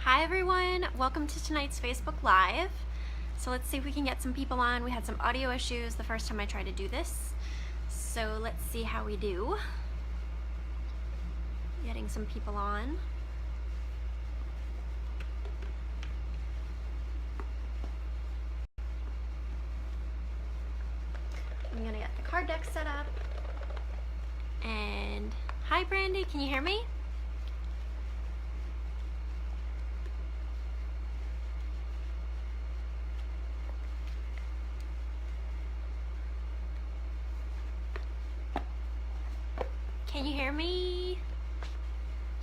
Hi everyone, welcome to tonight's Facebook Live. So let's see if we can get some people on. We had some audio issues the first time I tried to do this. So let's see how we do. Getting some people on. I'm gonna get the card deck set up. And hi Brandy, can you hear me? Can you hear me?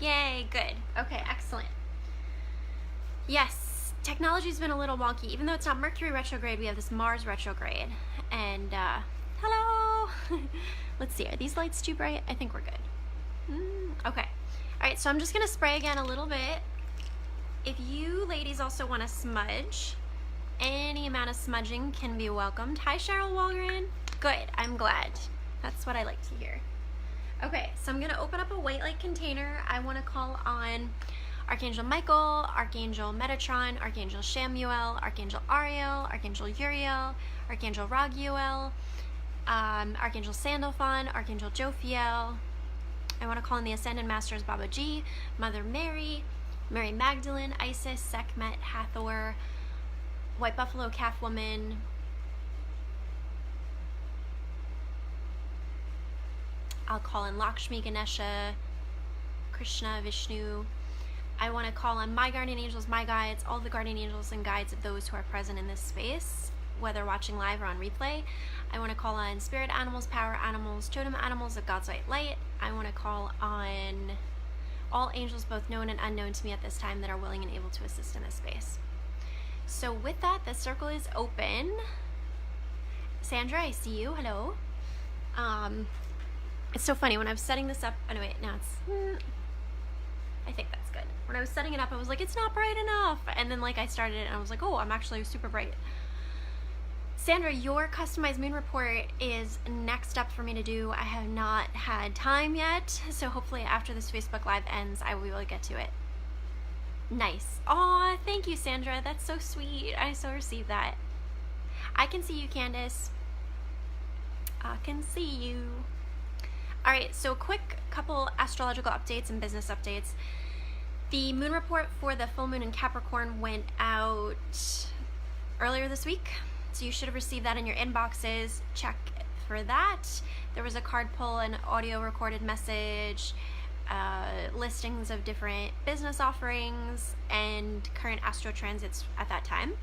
Yay, good. Okay, excellent. Yes, technology's been a little wonky. Even though it's not Mercury retrograde, we have this Mars retrograde. And, hello! Let's see, are these lights too bright? I think we're good. Okay. Alright, so I'm just gonna spray again a little bit. If you ladies also want to smudge, any amount of smudging can be welcomed. Hi, Cheryl Walgren. Good, I'm glad. That's what I like to hear. Okay, so I'm going to open up a white light container. I want to call on Archangel Michael, Archangel Metatron, Archangel Chamuel, Archangel Ariel, Archangel Uriel, Archangel Raguel, Archangel Sandalphon, Archangel Jophiel. I want to call on the Ascended Masters Baba G, Mother Mary, Mary Magdalene, Isis, Sekhmet, Hathor, White Buffalo Calf Woman, I'll call in Lakshmi, Ganesha, Krishna, Vishnu. I want to call on my guardian angels, my guides, all the guardian angels and guides of those who are present in this space, whether watching live or on replay. I want to call on spirit animals, power animals, totem animals of God's white light. I want to call on all angels, both known and unknown to me at this time, that are willing and able to assist in this space. So with that, the circle is open. Sandra, I see you. Hello. It's so funny, when I was setting this up, anyway, now it's, I think that's good. When I was setting it up, I was like, it's not bright enough. And then like I started it and I was like, oh, I'm actually super bright. Sandra, your customized moon report is next up for me to do. I have not had time yet. So hopefully after this Facebook Live ends, I will be able to get to it. Nice. Aw, thank you, Sandra. That's so sweet. I so received that. I can see you, Candace. I can see you. Alright, so quick couple astrological updates and business updates. The moon report for the full moon in Capricorn went out earlier this week, so you should have received that in your inboxes. Check for that. There was a card pull, an audio recorded message, listings of different business offerings, and current astro transits at that time.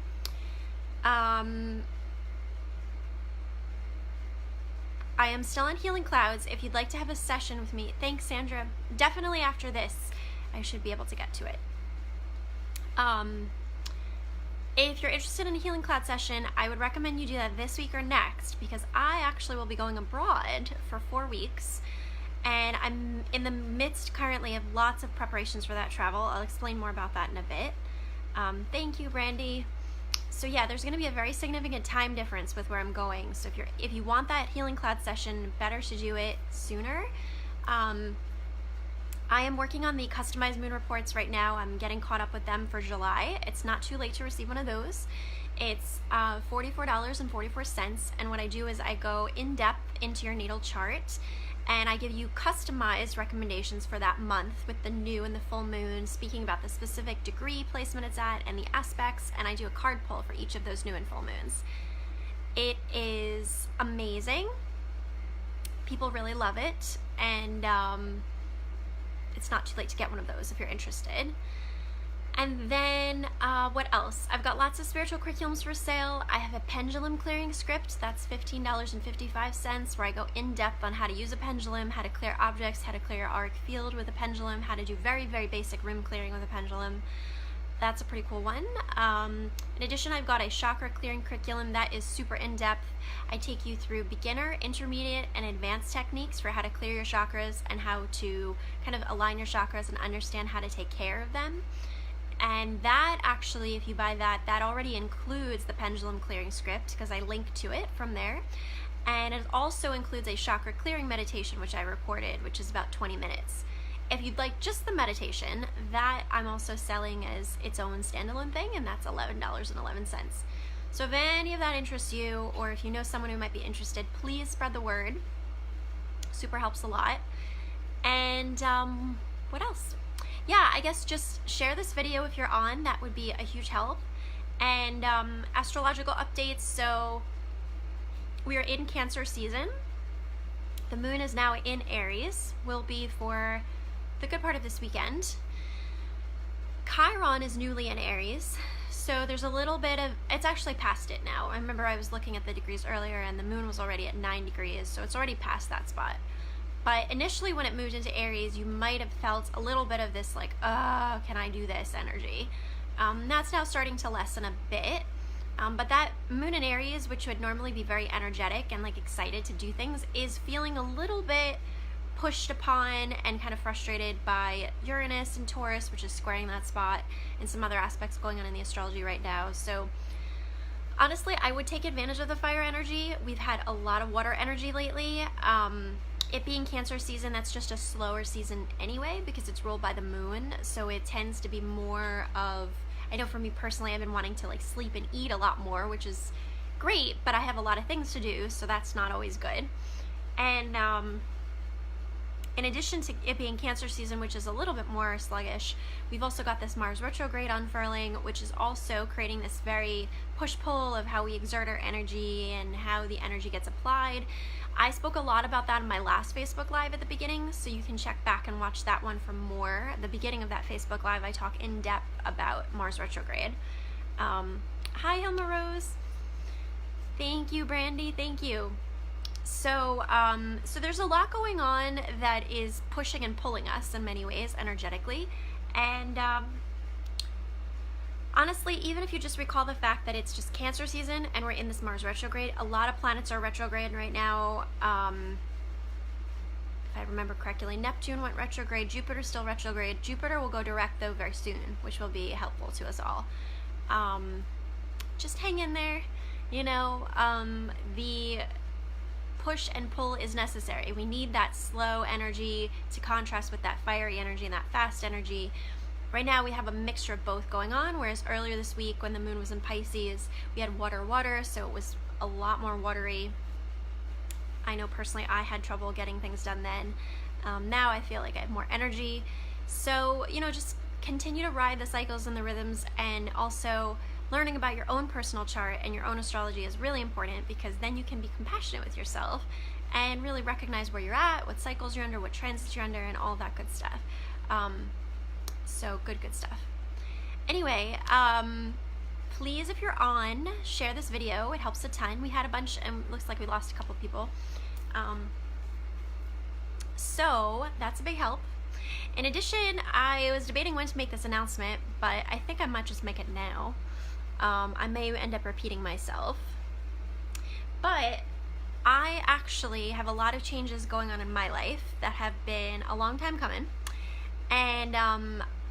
I am still on Healing Clouds. If you'd like to have a session with me, thanks, Sandra. Definitely after this, I should be able to get to it. If you're interested in a Healing Cloud session, I would recommend you do that this week or next, because I actually will be going abroad for 4 weeks, and I'm in the midst currently of lots of preparations for that travel. I'll explain more about that in a bit. Thank you, Brandy. So yeah, there's going to be a very significant time difference with where I'm going. So if you want that Healing Cloud session, better to do it sooner. I am working on the customized moon reports right now. I'm getting caught up with them for July. It's not too late to receive one of those. It's $44.44, and what I do is I go in depth into your natal chart, and I give you customized recommendations for that month with the new and the full moon, speaking about the specific degree placement it's at and the aspects, and I do a card pull for each of those new and full moons. It is amazing. People really love it, and it's not too late to get one of those if you're interested. And then, what else? I've got lots of spiritual curriculums for sale. I have a pendulum clearing script. That's $15.55, where I go in depth on how to use a pendulum, how to clear objects, how to clear your auric field with a pendulum, how to do very, very basic room clearing with a pendulum. That's a pretty cool one. In addition, I've got a chakra clearing curriculum that is super in-depth. I take you through beginner, intermediate, and advanced techniques for how to clear your chakras and how to kind of align your chakras and understand how to take care of them. And that actually, if you buy that, that already includes the pendulum clearing script, because I link to it from there. And it also includes a chakra clearing meditation, which I recorded, which is about 20 minutes. If you'd like just the meditation, that I'm also selling as its own standalone thing, and that's $11.11. So if any of that interests you, or if you know someone who might be interested, please spread the word. Super helps a lot. And what else? Yeah, I guess just share this video if you're on. That would be a huge help. And astrological updates. So we are in Cancer season. The moon is now in Aries. Will be for the good part of this weekend. Chiron is newly in Aries. So there's a little bit of, it's actually past it now. I remember I was looking at the degrees earlier and the moon was already at 9 degrees, so it's already past that spot. But initially when it moved into Aries, you might have felt a little bit of this like, oh, can I do this energy? That's now starting to lessen a bit. But that moon in Aries, which would normally be very energetic and like excited to do things, is feeling a little bit pushed upon and kind of frustrated by Uranus and Taurus, which is squaring that spot, and some other aspects going on in the astrology right now. So honestly, I would take advantage of the fire energy. We've had a lot of water energy lately. It being Cancer season, that's just a slower season anyway because it's ruled by the moon, so it tends to be more of, I know for me personally, I've been wanting to like sleep and eat a lot more, which is great, but I have a lot of things to do, so that's not always good. And in addition to it being Cancer season, which is a little bit more sluggish, we've also got this Mars retrograde unfurling, which is also creating this very push-pull of how we exert our energy and how the energy gets applied. I spoke a lot about that in my last Facebook Live at the beginning, so you can check back and watch that one for more. At the beginning of that Facebook Live, I talk in depth about Mars retrograde. Hi, Hilma Rose. Thank you, Brandy. Thank you. So, so there's a lot going on that is pushing and pulling us in many ways energetically, and honestly, even if you just recall the fact that it's just Cancer season and we're in this Mars retrograde, a lot of planets are retrograde right now. If I remember correctly, Neptune went retrograde, Jupiter's still retrograde. Jupiter will go direct though very soon, which will be helpful to us all. Just hang in there, you know. The push and pull is necessary. We need that slow energy to contrast with that fiery energy and that fast energy. Right now we have a mixture of both going on, whereas earlier this week when the moon was in Pisces, we had water, so it was a lot more watery. I know personally I had trouble getting things done then. Now I feel like I have more energy. So, you know, just continue to ride the cycles and the rhythms, and also learning about your own personal chart and your own astrology is really important, because then you can be compassionate with yourself and really recognize where you're at, what cycles you're under, what transits you're under, and all that good stuff. So good stuff. Anyway, please, if you're on, share this video. It helps a ton. We had a bunch, and looks like we lost a couple people. So that's a big help. In addition, I was debating when to make this announcement, but I think I might just make it now. I may end up repeating myself, but I actually have a lot of changes going on in my life that have been a long time coming. And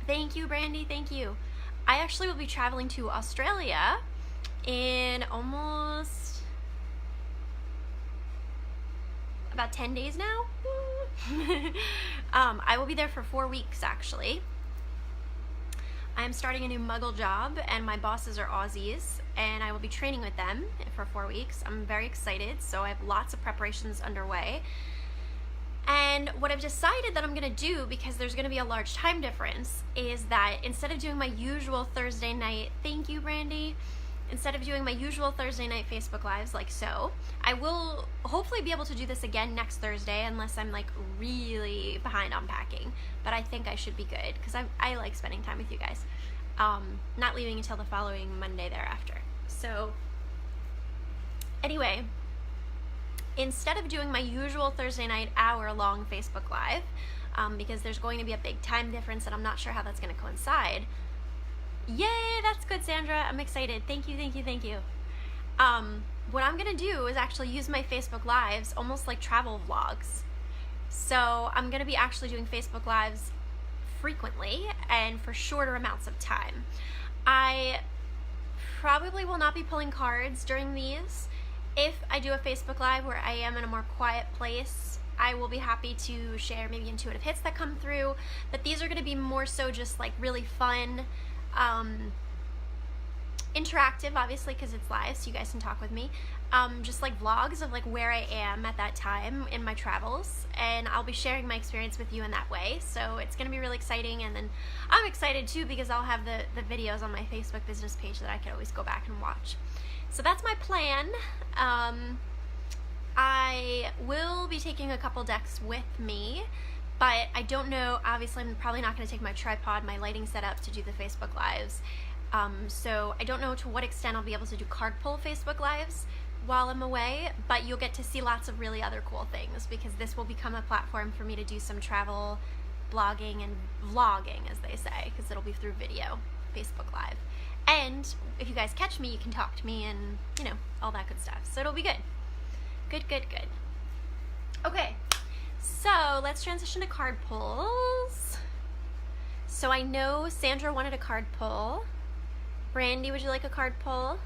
thank you, Brandy, thank you. I actually will be traveling to Australia in almost about 10 days now. I will be there for 4 weeks actually. I'm starting a new Muggle job, and my bosses are Aussies, and I will be training with them for 4 weeks. I'm very excited, so I have lots of preparations underway. And what I've decided that I'm going to do, because there's going to be a large time difference, is that instead of doing my usual Thursday night, thank you, Brandy, instead of doing my usual Thursday night Facebook Lives like so, I will hopefully be able to do this again next Thursday, unless I'm like really behind on packing. But I think I should be good, because I like spending time with you guys. Not leaving until the following Monday thereafter. So anyway, instead of doing my usual Thursday night hour-long Facebook Live, because there's going to be a big time difference and I'm not sure how that's going to coincide. Yay, that's good, Sandra. I'm excited. Thank you, thank you, thank you. What I'm going to do is actually use my Facebook Lives almost like travel vlogs. So I'm going to be actually doing Facebook Lives frequently and for shorter amounts of time. I probably will not be pulling cards during these. If I do a Facebook Live where I am in a more quiet place, I will be happy to share maybe intuitive hits that come through, but these are going to be more so just like really fun, interactive, obviously, because it's live, so you guys can talk with me. Just like vlogs of like where I am at that time in my travels, and I'll be sharing my experience with you in that way. So it's gonna be really exciting, and then I'm excited too because I'll have the videos on my Facebook business page that I can always go back and watch. So that's my plan. I will be taking a couple decks with me, but I don't know, obviously I'm probably not going to take my tripod, my lighting setup to do the Facebook Lives. So I don't know to what extent I'll be able to do card pull Facebook Lives while I'm away, but you'll get to see lots of really other cool things because this will become a platform for me to do some travel blogging and vlogging, as they say, because it'll be through video, Facebook Live. And if you guys catch me, you can talk to me and, you know, all that good stuff. So it'll be good. Good, good, good. Okay, so let's transition to card pulls. So I know Sandra wanted a card pull. Brandy, would you like a card pull?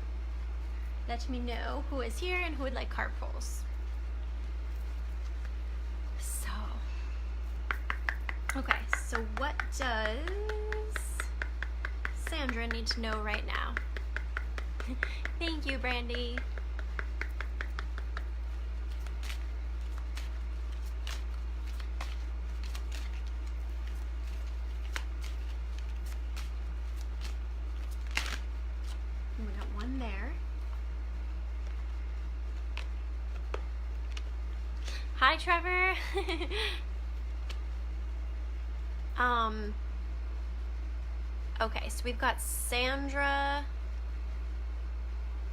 Let me know who is here and who would like card pulls. So, okay, so what does Sandra need to know right now? Thank you, Brandy. We got one there. Hi, Trevor. Okay, so we've got Sandra,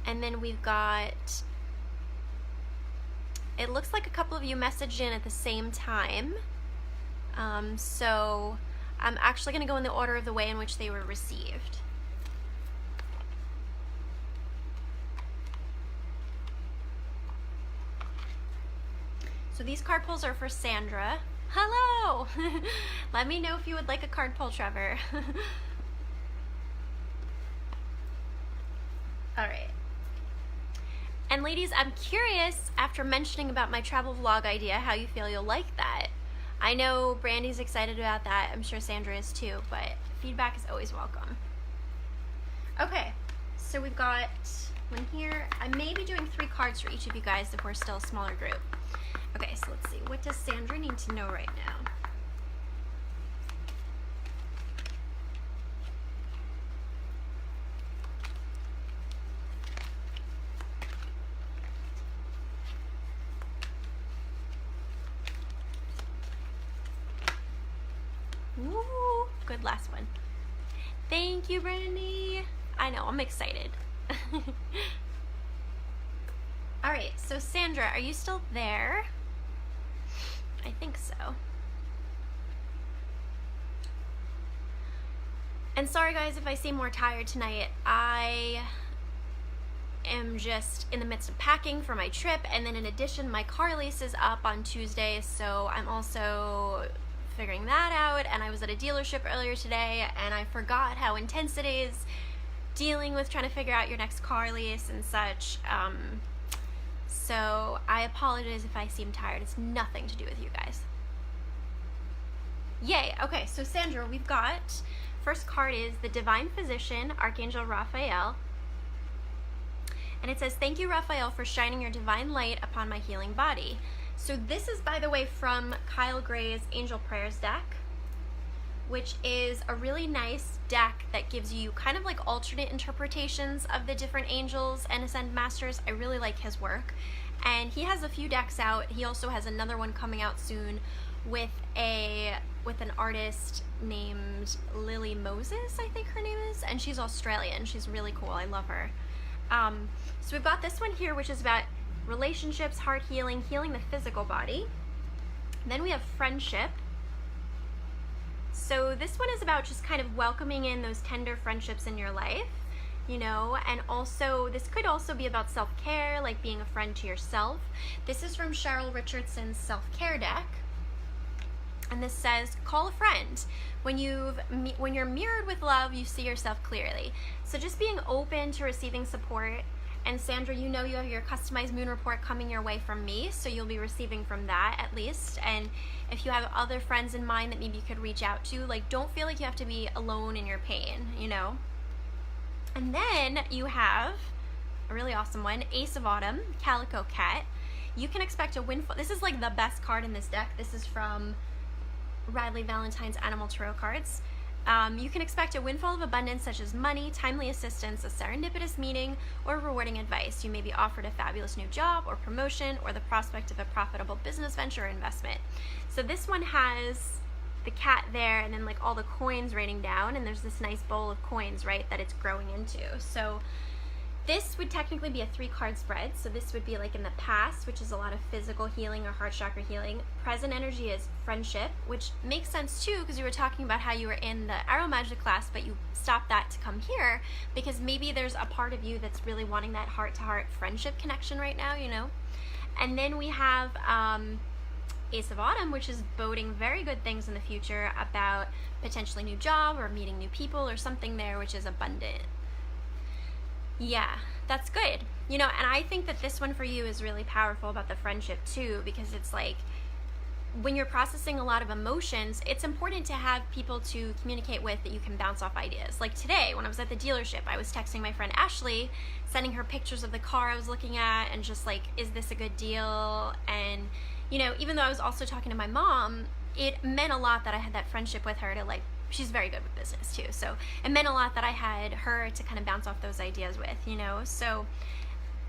and then we've got, it looks like a couple of you messaged in at the same time. So I'm actually going to go in the order of the way in which they were received. So these card pulls are for Sandra. Hello! Let me know if you would like a card pull, Trevor. Alright. And ladies, I'm curious, after mentioning about my travel vlog idea, how you feel you'll like that. I know Brandy's excited about that. I'm sure Sandra is too, but feedback is always welcome. Okay, so we've got one here. I may be doing 3 cards for each of you guys if we're still a smaller group. Okay, so let's see. What does Sandra need to know right now? Ooh, good last one. Thank you, Brandy. I know, I'm excited. All right, so Sandra, are you still there? I think so. And sorry guys if I seem more tired tonight. I am just in the midst of packing for my trip, and then in addition my car lease is up on Tuesday, so I'm also figuring that out, and I was at a dealership earlier today and I forgot how intense it is dealing with trying to figure out your next car lease and such. So I apologize if I seem tired. It's nothing to do with you guys. Yay. Okay, so Sandra, we've got, first card is the Divine Physician, Archangel Raphael. And it says, thank you, Raphael, for shining your divine light upon my healing body. So this is, by the way, from Kyle Gray's Angel Prayers deck, which is a really nice deck that gives you kind of like alternate interpretations of the different angels and ascended masters. I really like his work. And he has a few decks out. He also has another one coming out soon with an artist named Lily Moses, I think her name is, and she's Australian. She's really cool. I love her. So we've got this one here, which is about relationships, heart healing, healing the physical body. Then we have friendship. So this one is about just kind of welcoming in those tender friendships in your life, you know, and also this could also be about self-care, like being a friend to yourself. This is from Cheryl Richardson's self-care deck. And this says, call a friend. When you're mirrored with love, you see yourself clearly. So just being open to receiving support And Sandra, you know you have your customized moon report coming your way from me, so you'll be receiving from that at least. And if you have other friends in mind that maybe you could reach out to, like, don't feel like you have to be alone in your pain, you know? And then you have a really awesome one, Ace of Autumn, Calico Cat. You can expect a windfall. This is like the best card in this deck. This is from Radley Valentine's Animal Tarot cards. You can expect a windfall of abundance such as money, timely assistance, a serendipitous meeting, or rewarding advice. You may be offered a fabulous new job or promotion or the prospect of a profitable business venture or investment. So this one has the cat there and then like all the coins raining down, and there's this nice bowl of coins, right, that it's growing into. So this would technically be a 3-card spread. So this would be like in the past, which is a lot of physical healing or heart chakra healing. Present energy is friendship, which makes sense too, because you were talking about how you were in the Arrow Magic class, but you stopped that to come here because maybe there's a part of you that's really wanting that heart-to-heart friendship connection right now, you know? And then we have Ace of Autumn, which is boding very good things in the future about potentially new job or meeting new people or something there, which is abundant. Yeah, that's good. You know, and I think that this one for you is really powerful about the friendship too, because it's like when you're processing a lot of emotions, it's important to have people to communicate with that you can bounce off ideas. Like today, when I was at the dealership, I was texting my friend Ashley, sending her pictures of the car I was looking at and just like, is this a good deal? And, you know, even though I was also talking to my mom, it meant a lot that I had that friendship with her to like, she's very good with business too, so it meant a lot that I had her to kind of bounce off those ideas with, you know? So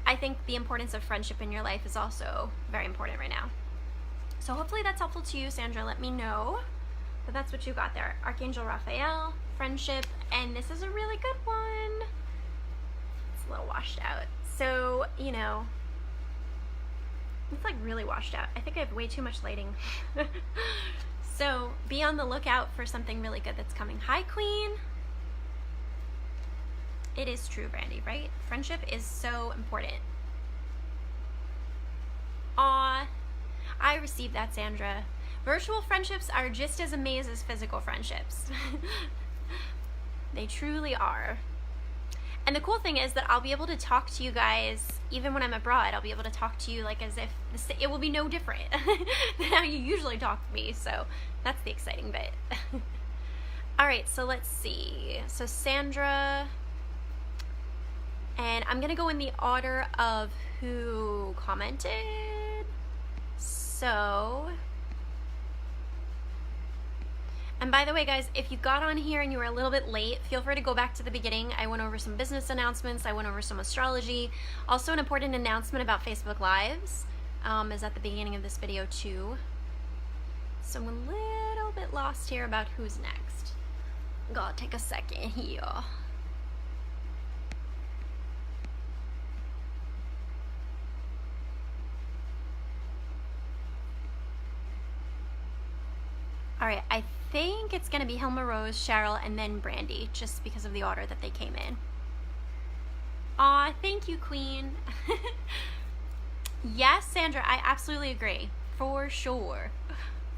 I think the importance of friendship in your life is also very important right now. So hopefully that's helpful to you, Sandra. Let me know. But that's what you got there. Archangel Raphael, friendship, and this is a really good one. It's a little washed out. So, you know, it's like really washed out. I think I have way too much lighting. So be on the lookout for something really good that's coming. Hi, Queen. It is true, Brandy, right? Friendship is so important. Aw, I received that, Sandra. Virtual friendships are just as amazing as physical friendships. They truly are. And the cool thing is that I'll be able to talk to you guys even when I'm abroad. I'll be able to talk to you like as if it will be no different than how you usually talk to me. So that's the exciting bit. All right, so let's see. So Sandra, and I'm gonna go in the order of who commented. So, and by the way, guys, if you got on here and you were a little bit late, feel free to go back to the beginning. I went over some business announcements. I went over some astrology. Also, an important announcement about Facebook Lives is at the beginning of this video too. So I'm a little bit lost here about who's next. Gotta take a second here. All right, I think it's gonna be Hilma Rose, Cheryl, and then Brandy, just because of the order that they came in. Aw, thank you, Queen. Yes, Sandra, I absolutely agree. For sure.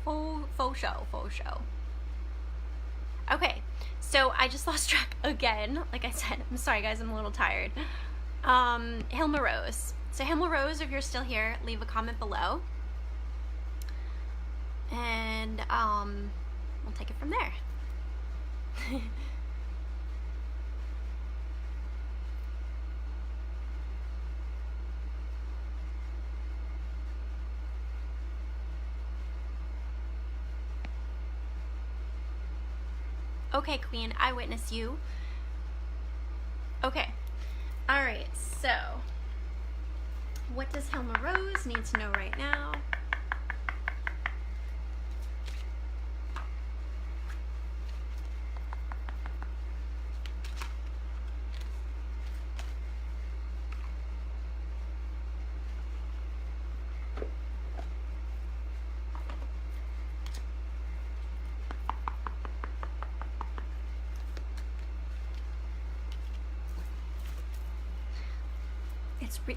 Faux show. Okay, so I just lost track again. Like I said, I'm sorry, guys, I'm a little tired. Hilma Rose. So Hilma Rose, if you're still here, leave a comment below. And we'll take it from there. Okay, Queen, I witness you. Okay. All right, so what does Hilma Rose need to know right now?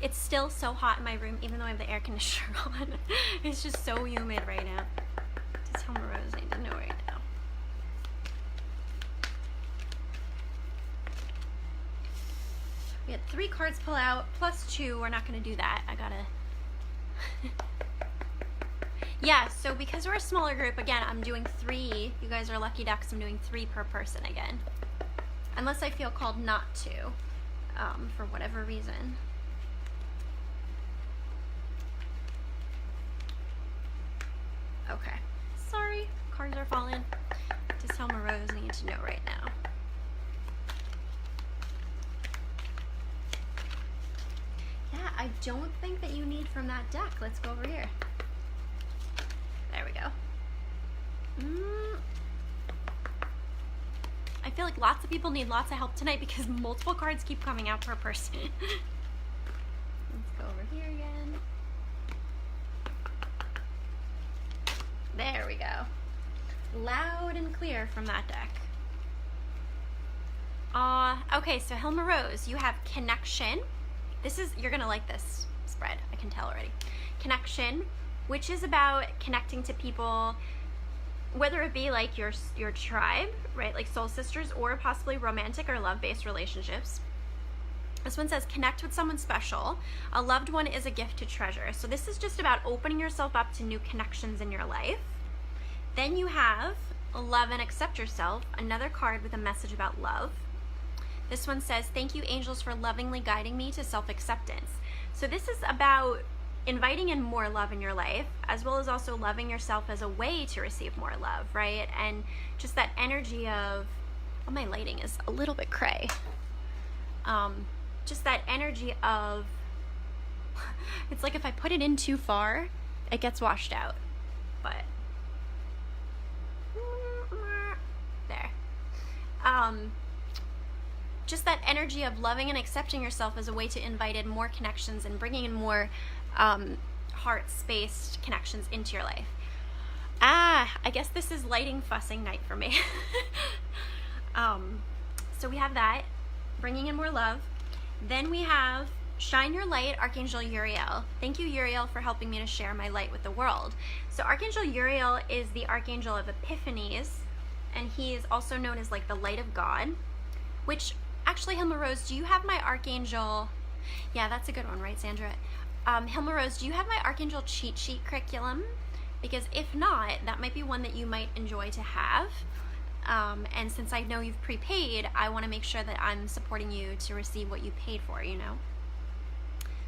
It's still so hot in my room, even though I have the air conditioner on. It's just so humid right now. Does Hilma Rose need to know right now? We We had 3 cards pull out, plus 2. We're not going to do that. I gotta... Yeah, so because we're a smaller group, again, I'm doing 3. You guys are lucky ducks. I'm doing 3 per person again. Unless I feel called not to, for whatever reason. Okay. Sorry, cards are falling. Just tell Rose I need to know right now. Yeah, I don't think that you need from that deck. Let's go over here. There we go. I feel like lots of people need lots of help tonight because multiple cards keep coming out per person. Let's go over here again. There we go. Loud and clear from that deck. Okay, so Hilma Rose, you have connection. You're gonna like this spread, I can tell already. Connection, which is about connecting to people, whether it be like your tribe, right, like soul sisters, or possibly romantic or love-based relationships. This one says connect with someone special. A loved one is a gift to treasure. So this is just about opening yourself up to new connections in your life. Then you have love and accept yourself, another card with a message about love. This one says, thank you, angels, for lovingly guiding me to self-acceptance. So this is about inviting in more love in your life, as well as also loving yourself as a way to receive more love, right? And just that energy of, oh, my lighting is a little bit cray. Just that energy of, it's like if I put it in too far, it gets washed out. But, there. Just that energy of loving and accepting yourself as a way to invite in more connections and bringing in more heart-spaced connections into your life. I guess this is lighting fussing night for me. So we have that, bringing in more love. Then we have shine your light, Archangel Uriel. Thank you, Uriel, for helping me to share my light with the world. So Archangel Uriel is the Archangel of Epiphanies, and he is also known as like the light of God, which actually, Hilma Rose, do you have my Archangel? Yeah, that's a good one, right, Sandra? Hilma Rose, do you have my Archangel cheat sheet curriculum? Because if not, that might be one that you might enjoy to have. And since I know you've prepaid, I want to make sure that I'm supporting you to receive what you paid for, you know?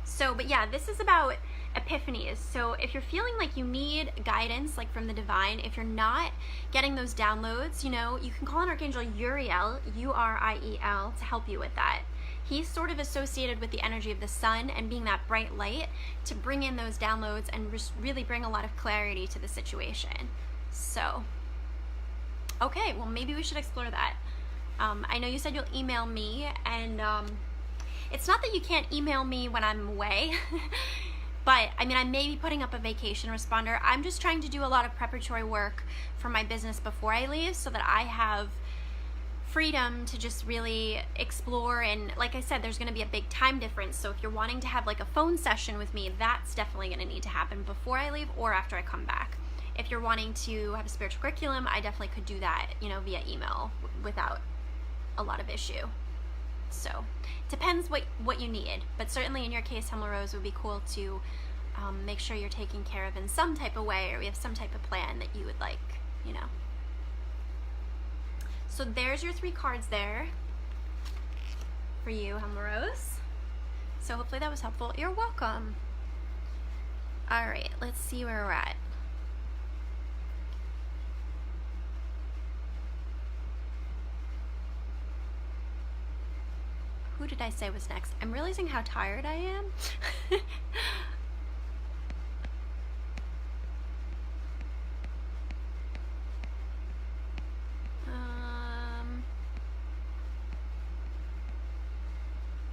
So, but yeah, this is about epiphanies. So if you're feeling like you need guidance, like from the divine, if you're not getting those downloads, you know, you can call on Archangel Uriel, Uriel, to help you with that. He's sort of associated with the energy of the sun and being that bright light to bring in those downloads and really bring a lot of clarity to the situation. So, okay, well, maybe we should explore that. I know you said you'll email me, and it's not that you can't email me when I'm away, but I mean, I may be putting up a vacation responder. I'm just trying to do a lot of preparatory work for my business before I leave so that I have freedom to just really explore. And like I said, there's going to be a big time difference. So if you're wanting to have like a phone session with me, that's definitely going to need to happen before I leave or after I come back. If you're wanting to have a spiritual curriculum, I definitely could do that, you know, via email without a lot of issue. So it depends what you need, but certainly in your case, Hilma Rose, would be cool to make sure you're taken care of in some type of way, or we have some type of plan that you would like, you know. So there's your 3 cards there for you, Hilma Rose. So hopefully that was helpful. You're welcome. All right, let's see where we're at. Who did I say was next? I'm realizing how tired I am.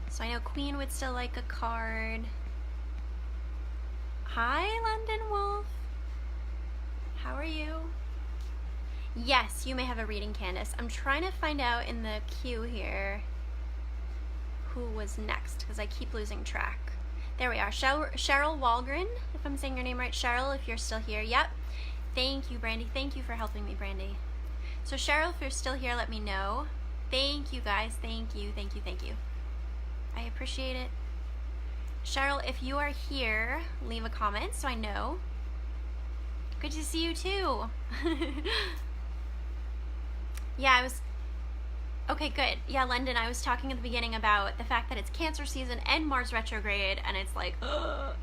So I know Queen would still like a card. Hi, London Wolf. How are you? Yes, you may have a reading, Candace. I'm trying to find out in the queue here who was next, because I keep losing track. There we are. Cheryl Walgren, if I'm saying your name right. Cheryl, if you're still here. Yep. Thank you, Brandy. Thank you for helping me, Brandy. So Cheryl, if you're still here, let me know. Thank you, guys. Thank you, thank you, thank you. I appreciate it. Cheryl, if you are here, leave a comment so I know. Good to see you too. Yeah, I was... Okay, good. Yeah, London, I was talking at the beginning about the fact that it's Cancer season and Mars retrograde, and it's like, ugh.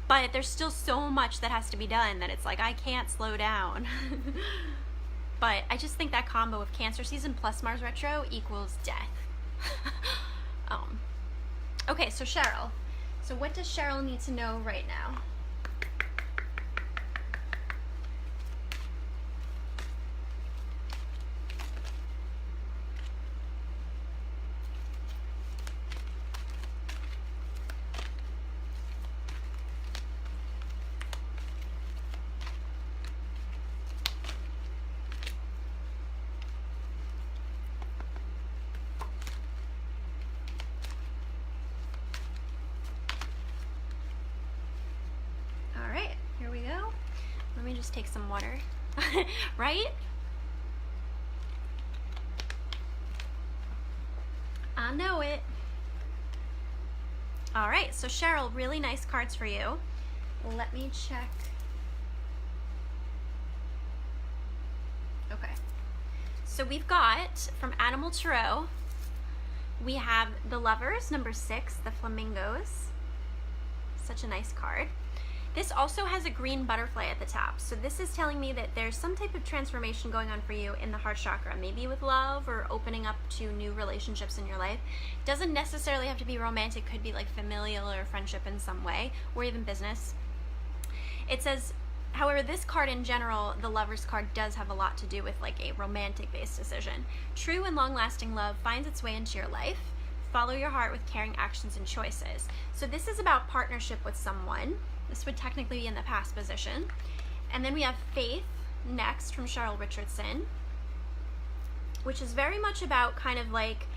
But there's still so much that has to be done that it's like, I can't slow down. But I just think that combo of Cancer season plus Mars retro equals death. Okay, so Cheryl. So what does Cheryl need to know right now? Just take some water, right? I know it. All right, so Cheryl, really nice cards for you. Let me check. Okay. So we've got, from Animal Tarot, we have the Lovers, number 6, the Flamingos. Such a nice card. This also has a green butterfly at the top. So this is telling me that there's some type of transformation going on for you in the heart chakra, maybe with love or opening up to new relationships in your life. Doesn't necessarily have to be romantic, could be like familial or friendship in some way, or even business. It says, however, this card in general, the Lover's card, does have a lot to do with like a romantic-based decision. True and long-lasting love finds its way into your life. Follow your heart with caring actions and choices. So this is about partnership with someone. This would technically be in the past position. And then we have Faith next from Cheryl Richardson, which is very much about kind of like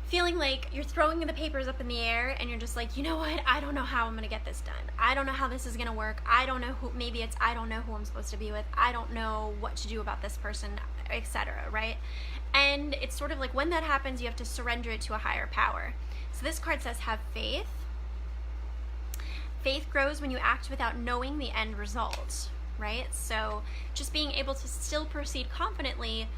feeling like you're throwing the papers up in the air and you're just like, you know what, I don't know how I'm going to get this done. I don't know how this is going to work. I don't know who, maybe it's I don't know who I'm supposed to be with. I don't know what to do about this person, etc., right? And it's sort of like when that happens, you have to surrender it to a higher power. So this card says have faith. Faith grows when you act without knowing the end result, right? So just being able to still proceed confidently,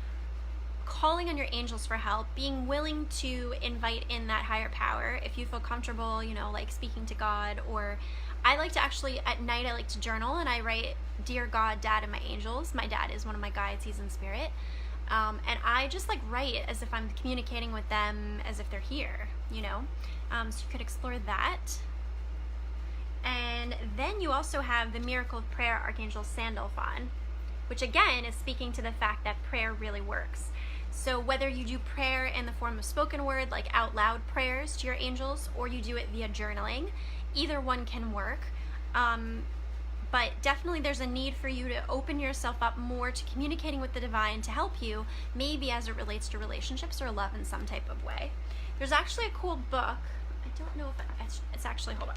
calling on your angels for help, being willing to invite in that higher power if you feel comfortable, you know, like speaking to God. Or I like to actually, at night, I like to journal and I write, Dear God, Dad, and my angels. My dad is one of my guides, he's in spirit. And I just like write as if I'm communicating with them as if they're here, you know? So you could explore that. And then you also have the Miracle of Prayer, Archangel Sandalphon, which again is speaking to the fact that prayer really works. So whether you do prayer in the form of spoken word, like out loud prayers to your angels, or you do it via journaling, either one can work. But definitely there's a need for you to open yourself up more to communicating with the divine to help you, maybe as it relates to relationships or love in some type of way. There's actually a cool book. I don't know if it's actually, hold on.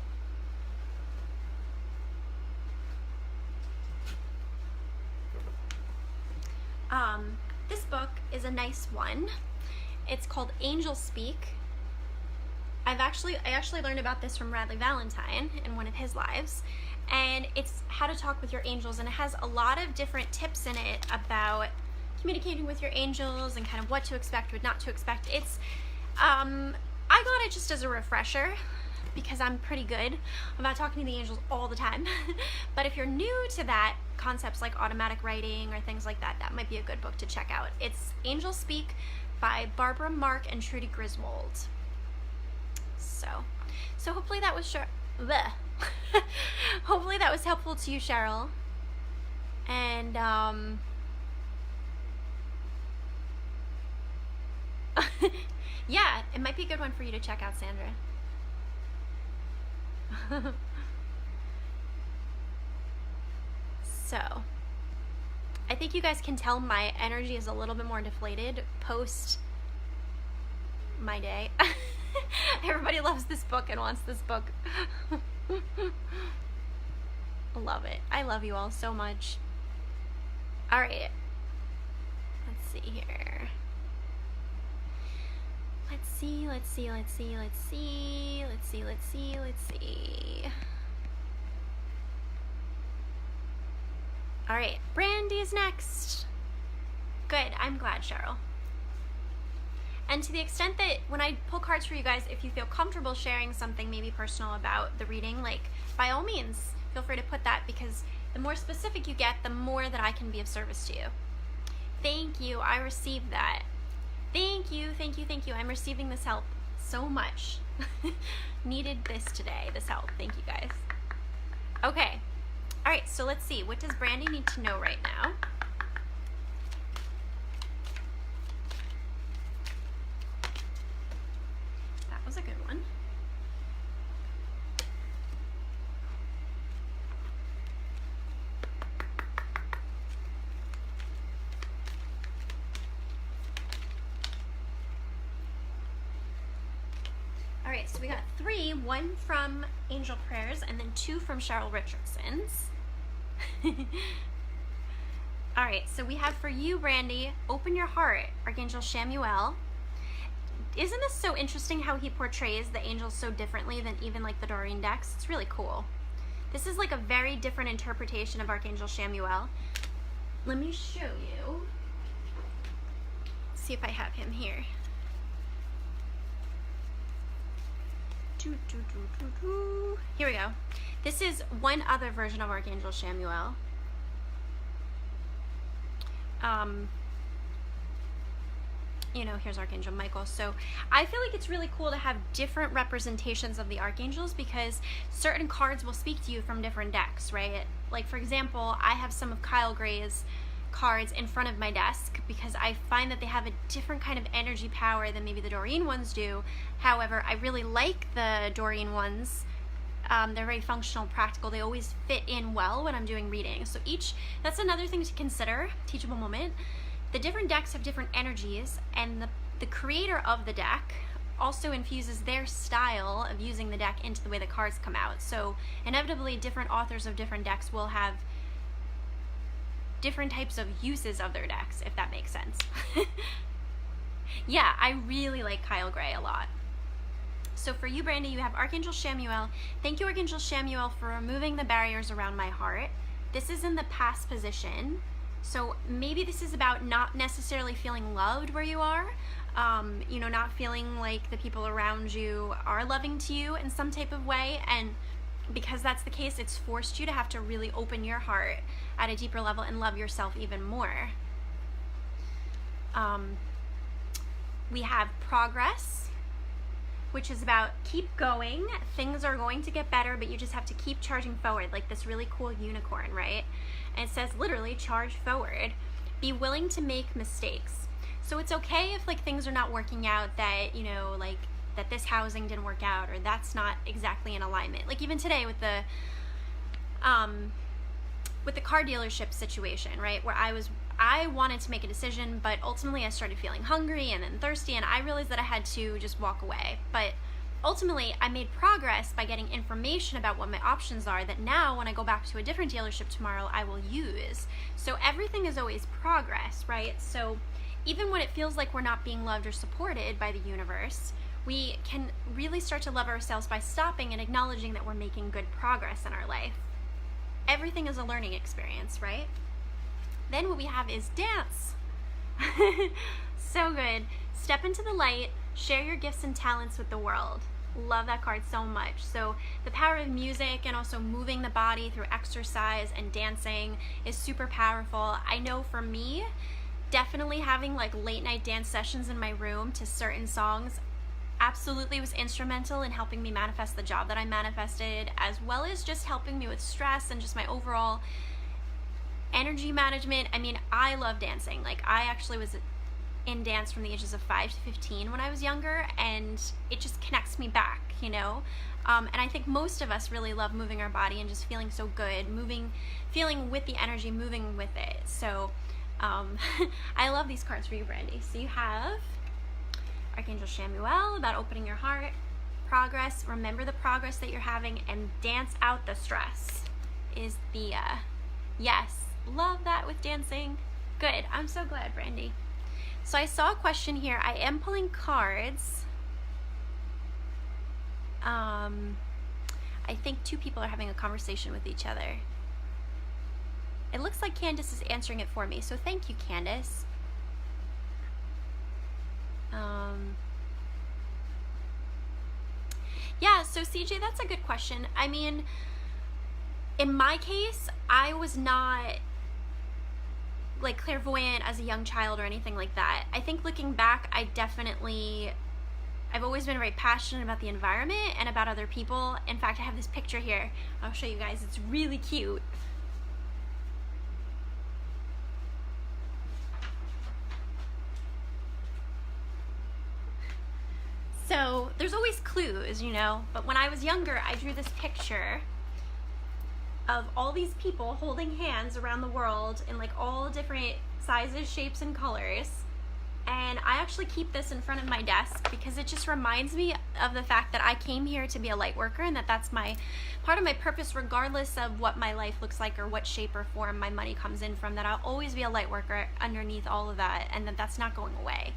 This book is a nice one. It's called Angel Speak. I actually learned about this from Radley Valentine in one of his lives, and it's how to talk with your angels, and it has a lot of different tips in it about communicating with your angels and kind of what to expect, what not to expect. It's I got it just as a refresher because I'm pretty good about talking to the angels all the time. But if you're new to that, concepts like automatic writing or things like that, that might be a good book to check out. It's Angel Speak by Barbara Mark and Trudy Griswold. So hopefully that was hopefully that was helpful to you, Cheryl. And yeah, it might be a good one for you to check out, Sandra. So I think you guys can tell my energy is a little bit more deflated post my day. Everybody loves this book and wants this book. Love it. I love you all so much. All right, let's see here. Let's see, let's see, let's see, let's see, let's see, let's see, let's see. All right, Brandy's next. Good, I'm glad, Cheryl. And to the extent that when I pull cards for you guys, if you feel comfortable sharing something maybe personal about the reading, like, by all means, feel free to put that, because the more specific you get, the more that I can be of service to you. Thank you, I received that. Thank you, thank you, thank you. I'm receiving this help so much. Needed this today, this help. Thank you, guys. Okay, all right, so let's see. What does Brandy need to know right now? That was a good one. All right, so we got 3, 1 from Angel Prayers and then 2 from Cheryl Richardson's. All right, so we have for you, Brandy, open your heart, Archangel Chamuel. Isn't this so interesting how he portrays the angels so differently than even like the Doreen decks? It's really cool. This is like a very different interpretation of Archangel Chamuel. Let me show you. See if I have him here. Here we go. This is one other version of Archangel Chamuel. You know, here's Archangel Michael. So I feel like it's really cool to have different representations of the archangels, because certain cards will speak to you from different decks, right? Like, for example, I have some of Kyle Gray's cards in front of my desk because I find that they have a different kind of energy power than maybe the Doreen ones do. However, I really like the Doreen ones. They're very functional, practical. They always fit in well when I'm doing readings. So that's another thing to consider, teachable moment. The different decks have different energies, and the creator of the deck also infuses their style of using the deck into the way the cards come out. So inevitably, different authors of different decks will have different types of uses of their decks, if that makes sense. Yeah, I really like Kyle Gray a lot. So for you, Brandy, you have Archangel Chamuel. Thank you, Archangel Chamuel, for removing the barriers around my heart. This is in the past position. So maybe this is about not necessarily feeling loved where you are, you know, not feeling like the people around you are loving to you in some type of way. And because that's the case, it's forced you to have to really open your heart at a deeper level and love yourself even more. We have progress, which is about keep going. Things are going to get better, but you just have to keep charging forward, like this really cool unicorn, right? And it says literally charge forward. Be willing to make mistakes. So it's okay if like things are not working out, that, you know, like that this housing didn't work out, or that's not exactly in alignment. Like even today with the car dealership situation, right? Where I wanted to make a decision, but ultimately I started feeling hungry and then thirsty, and I realized that I had to just walk away. But ultimately, I made progress by getting information about what my options are that now when I go back to a different dealership tomorrow, I will use. So everything is always progress, right? So even when it feels like we're not being loved or supported by the universe, we can really start to love ourselves by stopping and acknowledging that we're making good progress in our life. Everything is a learning experience, right? Then what we have is dance. So good. Step into the light, share your gifts and talents with the world. Love that card so much. So the power of music and also moving the body through exercise and dancing is super powerful. I know for me, definitely having like late night dance sessions in my room to certain songs absolutely was instrumental in helping me manifest the job that I manifested, as well as just helping me with stress and just my overall energy management. I mean, I love dancing. Like, I actually was in dance from the ages of 5 to 15 when I was younger, and it just connects me back, you know? And I think most of us really love moving our body and just feeling so good, feeling with the energy, moving with it. So I love these cards for you, Brandy. So you have Archangel Chamuel, about opening your heart, progress, remember the progress that you're having, and dance out the stress is the, yes, love that with dancing. Good, I'm so glad, Brandy. So I saw a question here. I am pulling cards. I think two people are having a conversation with each other. It looks like Candace is answering it for me, so thank you, Candace. Yeah, so CJ, that's a good question. I mean, in my case, I was not like clairvoyant as a young child or anything like that. I think looking back, I've always been very passionate about the environment and about other people. In fact, I have this picture here. I'll show you guys. It's really cute. So there's always clues, you know, but when I was younger, I drew this picture of all these people holding hands around the world in like all different sizes, shapes, and colors. And I actually keep this in front of my desk because it just reminds me of the fact that I came here to be a light worker, and that's part of my purpose, regardless of what my life looks like or what shape or form my money comes in from, that I'll always be a light worker underneath all of that, and that's not going away.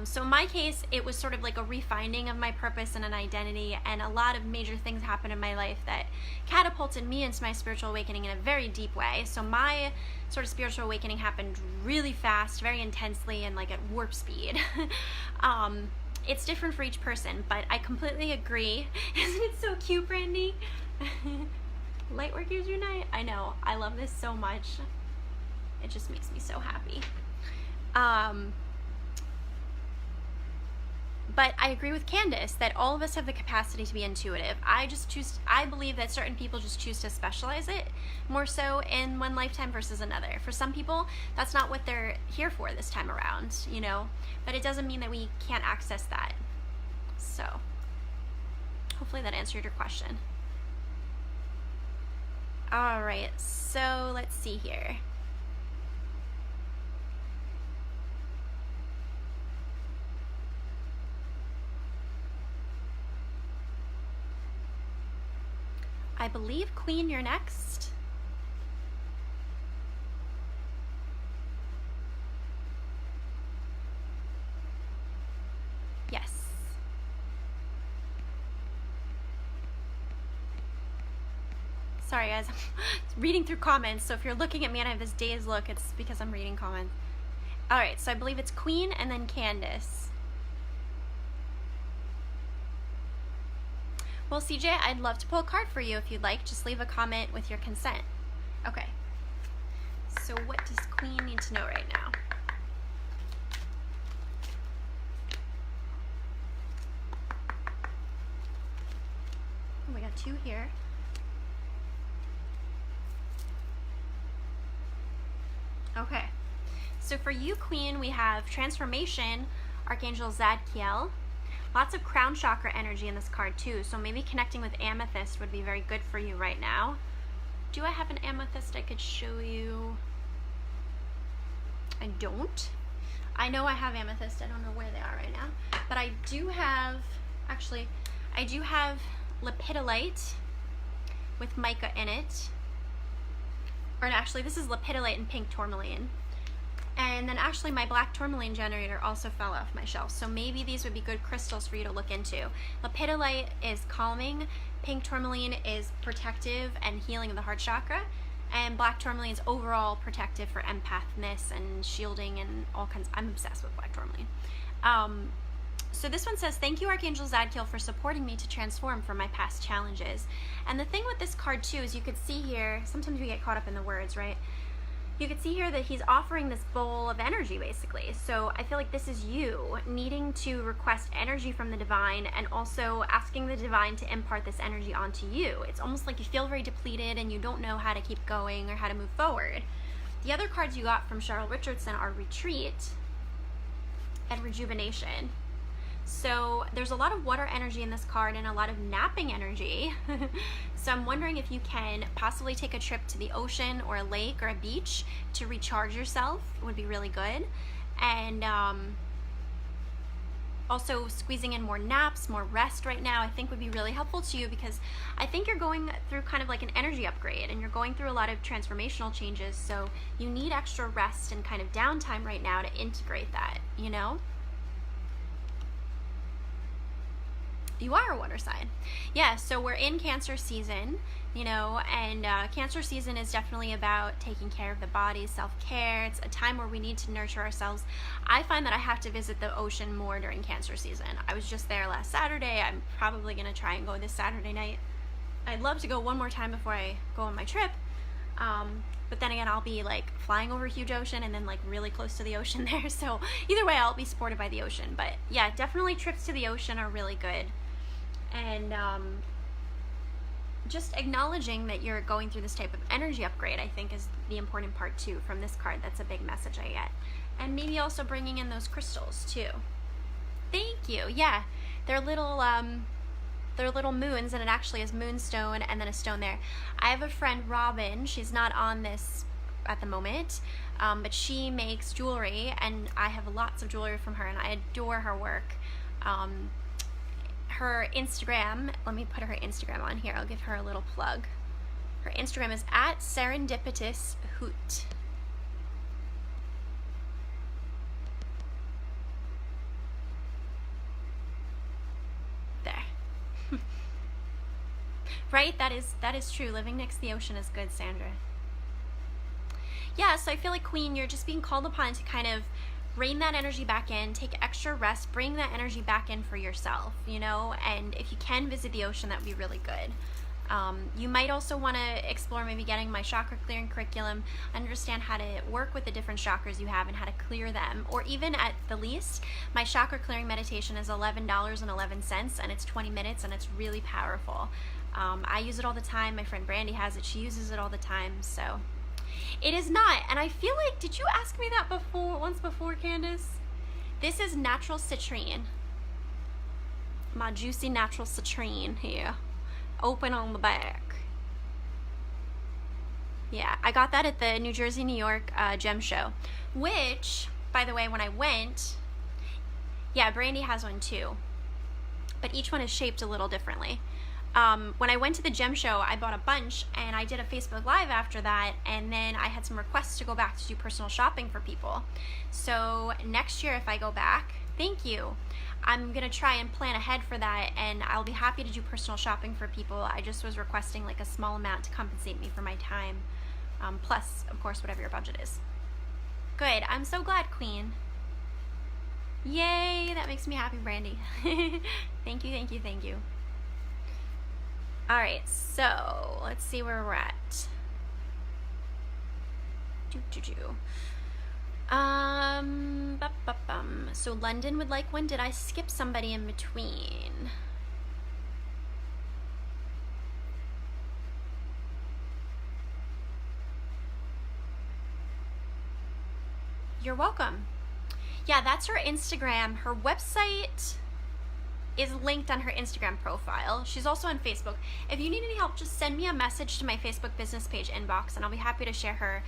So in my case, it was sort of like a refining of my purpose and an identity, and a lot of major things happened in my life that catapulted me into my spiritual awakening in a very deep way. So my sort of spiritual awakening happened really fast, very intensely, and like at warp speed. It's different for each person, but I completely agree. Isn't it so cute, Brandy? Lightworkers Unite. I know, I love this so much. It just makes me so happy. But I agree with Candace that all of us have the capacity to be intuitive. I believe that certain people just choose to specialize it more so in one lifetime versus another. For some people, that's not what they're here for this time around, you know, but it doesn't mean that we can't access that. So hopefully that answered your question. All right, so let's see here. I believe, Queen, you're next. Yes. Sorry, guys. I'm reading through comments, so if you're looking at me and I have this dazed look, it's because I'm reading comments. All right, so I believe it's Queen and then Candace. Well, CJ, I'd love to pull a card for you if you'd like. Just leave a comment with your consent. Okay. So what does Queen need to know right now? Oh, we got two here. Okay. So for you, Queen, we have Transformation, Archangel Zadkiel. Lots of crown chakra energy in this card too, so maybe connecting with amethyst would be very good for you right now. Do I have an amethyst I could show you? I don't. I know I have amethyst, I don't know where they are right now. But I do have, actually, I do have lepidolite with mica in it. Or actually, this is lepidolite and pink tourmaline. And then actually my black tourmaline generator also fell off my shelf. So maybe these would be good crystals for you to look into. Lepidolite is calming, pink tourmaline is protective and healing of the heart chakra, and black tourmaline is overall protective for empathness and shielding and all kinds. I'm obsessed with black tourmaline. So this one says, thank you, Archangel Zadkiel, for supporting me to transform from my past challenges. And the thing with this card too is you could see here, sometimes we get caught up in the words, right? You can see here that he's offering this bowl of energy, basically. So I feel like this is you needing to request energy from the divine and also asking the divine to impart this energy onto you. It's almost like you feel very depleted and you don't know how to keep going or how to move forward. The other cards you got from Cheryl Richardson are Retreat and Rejuvenation. So there's a lot of water energy in this card and a lot of napping energy. So I'm wondering if you can possibly take a trip to the ocean or a lake or a beach to recharge yourself. It would be really good. And Also, squeezing in more naps, more rest right now, I think would be really helpful to you, because I think you're going through kind of like an energy upgrade and you're going through a lot of transformational changes. So you need extra rest and kind of downtime right now to integrate that, you know? You are a water sign. Yeah, so we're in Cancer season, you know, and Cancer season is definitely about taking care of the body, self-care. It's a time where we need to nurture ourselves. I find that I have to visit the ocean more during Cancer season. I was just there last Saturday. I'm probably going to try and go this Saturday night. I'd love to go one more time before I go on my trip. But then again, I'll be like flying over a huge ocean and then like really close to the ocean there. So either way, I'll be supported by the ocean. But yeah, definitely trips to the ocean are really good. And just acknowledging that you're going through this type of energy upgrade, I think, is the important part too from this card. That's a big message I get. And maybe also bringing in those crystals too. Thank you. Yeah, they're little moons, and it actually is moonstone and then a stone there. I have a friend, Robin. She's not on this at the moment, but she makes jewelry, and I have lots of jewelry from her, and I adore her work. Her Instagram, let me put her Instagram on here. I'll give her a little plug. Her Instagram is @serendipitoushoot. There. Right? That is true. Living next to the ocean is good, Sandra. Yeah, so I feel like, Queen, you're just being called upon to kind of rein that energy back in, take extra rest, bring that energy back in for yourself, you know, and if you can visit the ocean, that would be really good. You might also want to explore maybe getting my chakra clearing curriculum, understand how to work with the different chakras you have and how to clear them, or even at the least, my chakra clearing meditation is $11.11, and it's 20 minutes, and it's really powerful. I use it all the time. My friend Brandy has it. She uses it all the time, so... It is not, and I feel like, did you ask me that once before, Candace? This is natural citrine. My juicy natural citrine here. Open on the back. Yeah, I got that at the New Jersey, New York gem show, which, by the way, when I went, yeah, Brandy has one too, but each one is shaped a little differently. When I went to the gem show, I bought a bunch, and I did a Facebook Live after that, and then I had some requests to go back to do personal shopping for people. So next year, if I go back, thank you. I'm going to try and plan ahead for that, and I'll be happy to do personal shopping for people. I just was requesting like a small amount to compensate me for my time, plus, of course, whatever your budget is. Good. I'm so glad, Queen. Yay, that makes me happy, Brandy. Thank you, thank you, thank you. All right, so let's see where we're at. So London would like one. Did I skip somebody in between? You're welcome. Yeah, that's her Instagram. Her website is linked on her Instagram profile. She's also on Facebook. If you need any help, just send me a message to my Facebook business page inbox, and I'll be happy to share her.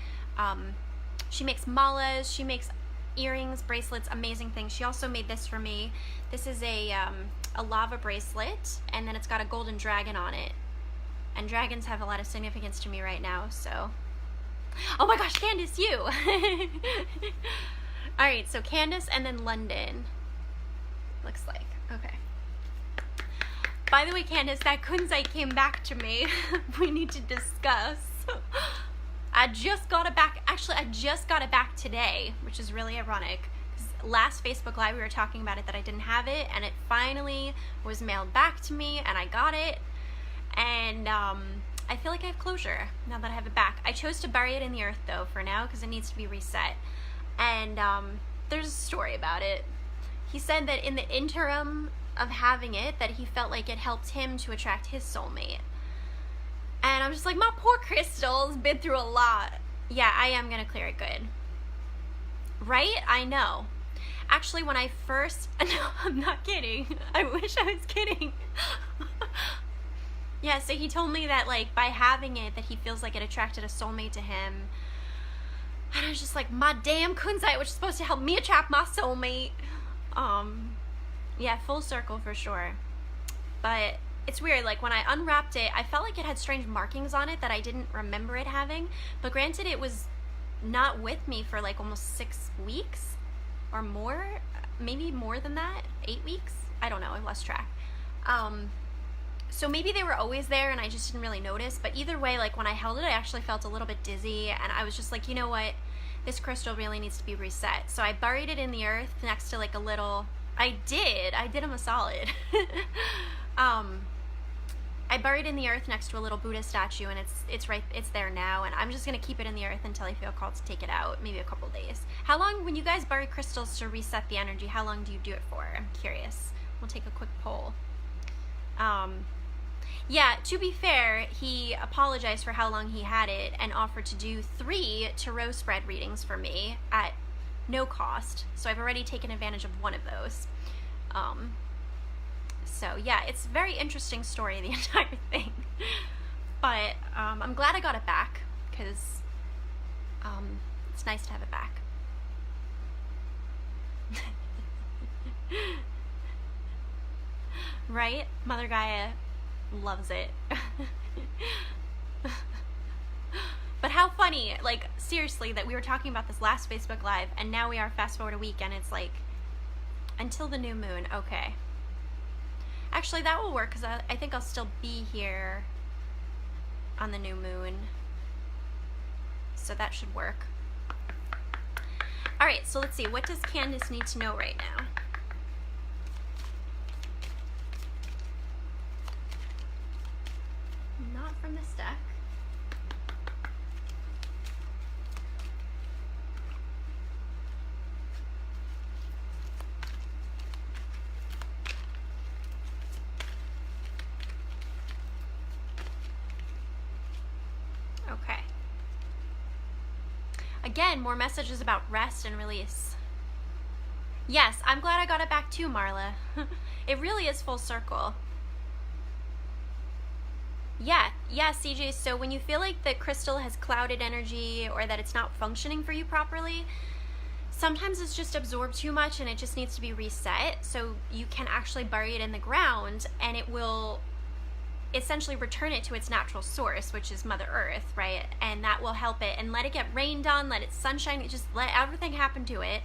She makes malas, she makes earrings, bracelets, amazing things. She also made this for me. This is a lava bracelet, and then it's got a golden dragon on it. And dragons have a lot of significance to me right now, so. Oh my gosh, Candace, you! All right, so Candace and then London, looks like. Okay. By the way, Candace, that kunzite came back to me. We need to discuss. I just got it back. Actually, I just got it back today, which is really ironic. Last Facebook Live, we were talking about it, that I didn't have it, and it finally was mailed back to me, and I got it. And I feel like I have closure now that I have it back. I chose to bury it in the earth, though, for now, because it needs to be reset. And there's a story about it. He said that in the interim of having it, that he felt like it helped him to attract his soulmate. And I'm just like, my poor crystal's been through a lot. Yeah, I am gonna clear it good. Right? I know. Actually, when I first, no, I'm not kidding. I wish I was kidding. Yeah, so he told me that, like, by having it, that he feels like it attracted a soulmate to him. And I was just like, my damn kunzite, which is supposed to help me attract my soulmate. Yeah, full circle for sure. But it's weird, like when I unwrapped it, I felt like it had strange markings on it that I didn't remember it having. But granted, it was not with me for like almost 6 weeks or more, maybe more than that, 8 weeks. I don't know, I lost track. So maybe they were always there and I just didn't really notice. But either way, like when I held it, I actually felt a little bit dizzy, and I was just like, you know what, this crystal really needs to be reset. So I buried it in the earth next to like a little, I did him a solid. I buried in the earth next to a little Buddha statue, and it's there now, and I'm just gonna keep it in the earth until I feel called to take it out, maybe a couple days. How long, when you guys bury crystals to reset the energy, how long do you do it for? I'm curious. We'll take a quick poll. Yeah, to be fair, he apologized for how long he had it and offered to do 3 tarot spread readings for me at no cost. So I've already taken advantage of one of those. So yeah, it's a very interesting story, the entire thing. But I'm glad I got it back, because it's nice to have it back. Right? Mother Gaia loves it. But how funny, like seriously, that we were talking about this last Facebook Live and now we are fast forward a week and it's like until the new moon. Okay, actually that will work, because I think I'll still be here on the new moon, so that should work. All right, so let's see, what does Candace need to know right now? Not from this deck. Okay. Again, more messages about rest and release. Yes, I'm glad I got it back too, Marla. It really is full circle. Yeah, CJ, so when you feel like the crystal has clouded energy or that it's not functioning for you properly, sometimes it's just absorbed too much and it just needs to be reset. So you can actually bury it in the ground and it will essentially return it to its natural source, which is Mother Earth, right? And that will help it, and let it get rained on, let it sunshine, just let everything happen to it.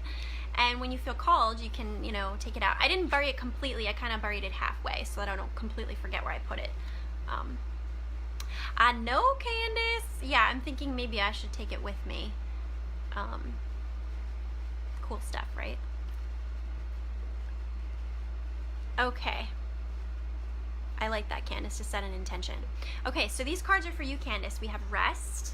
And when you feel called, you can, you know, take it out. I didn't bury it completely, I kind of buried it halfway so that I don't completely forget where I put it. I know, Candace. Yeah, I'm thinking maybe I should take it with me. Cool stuff, right? Okay. I like that, Candace, to set an intention. Okay, so these cards are for you, Candace. We have rest.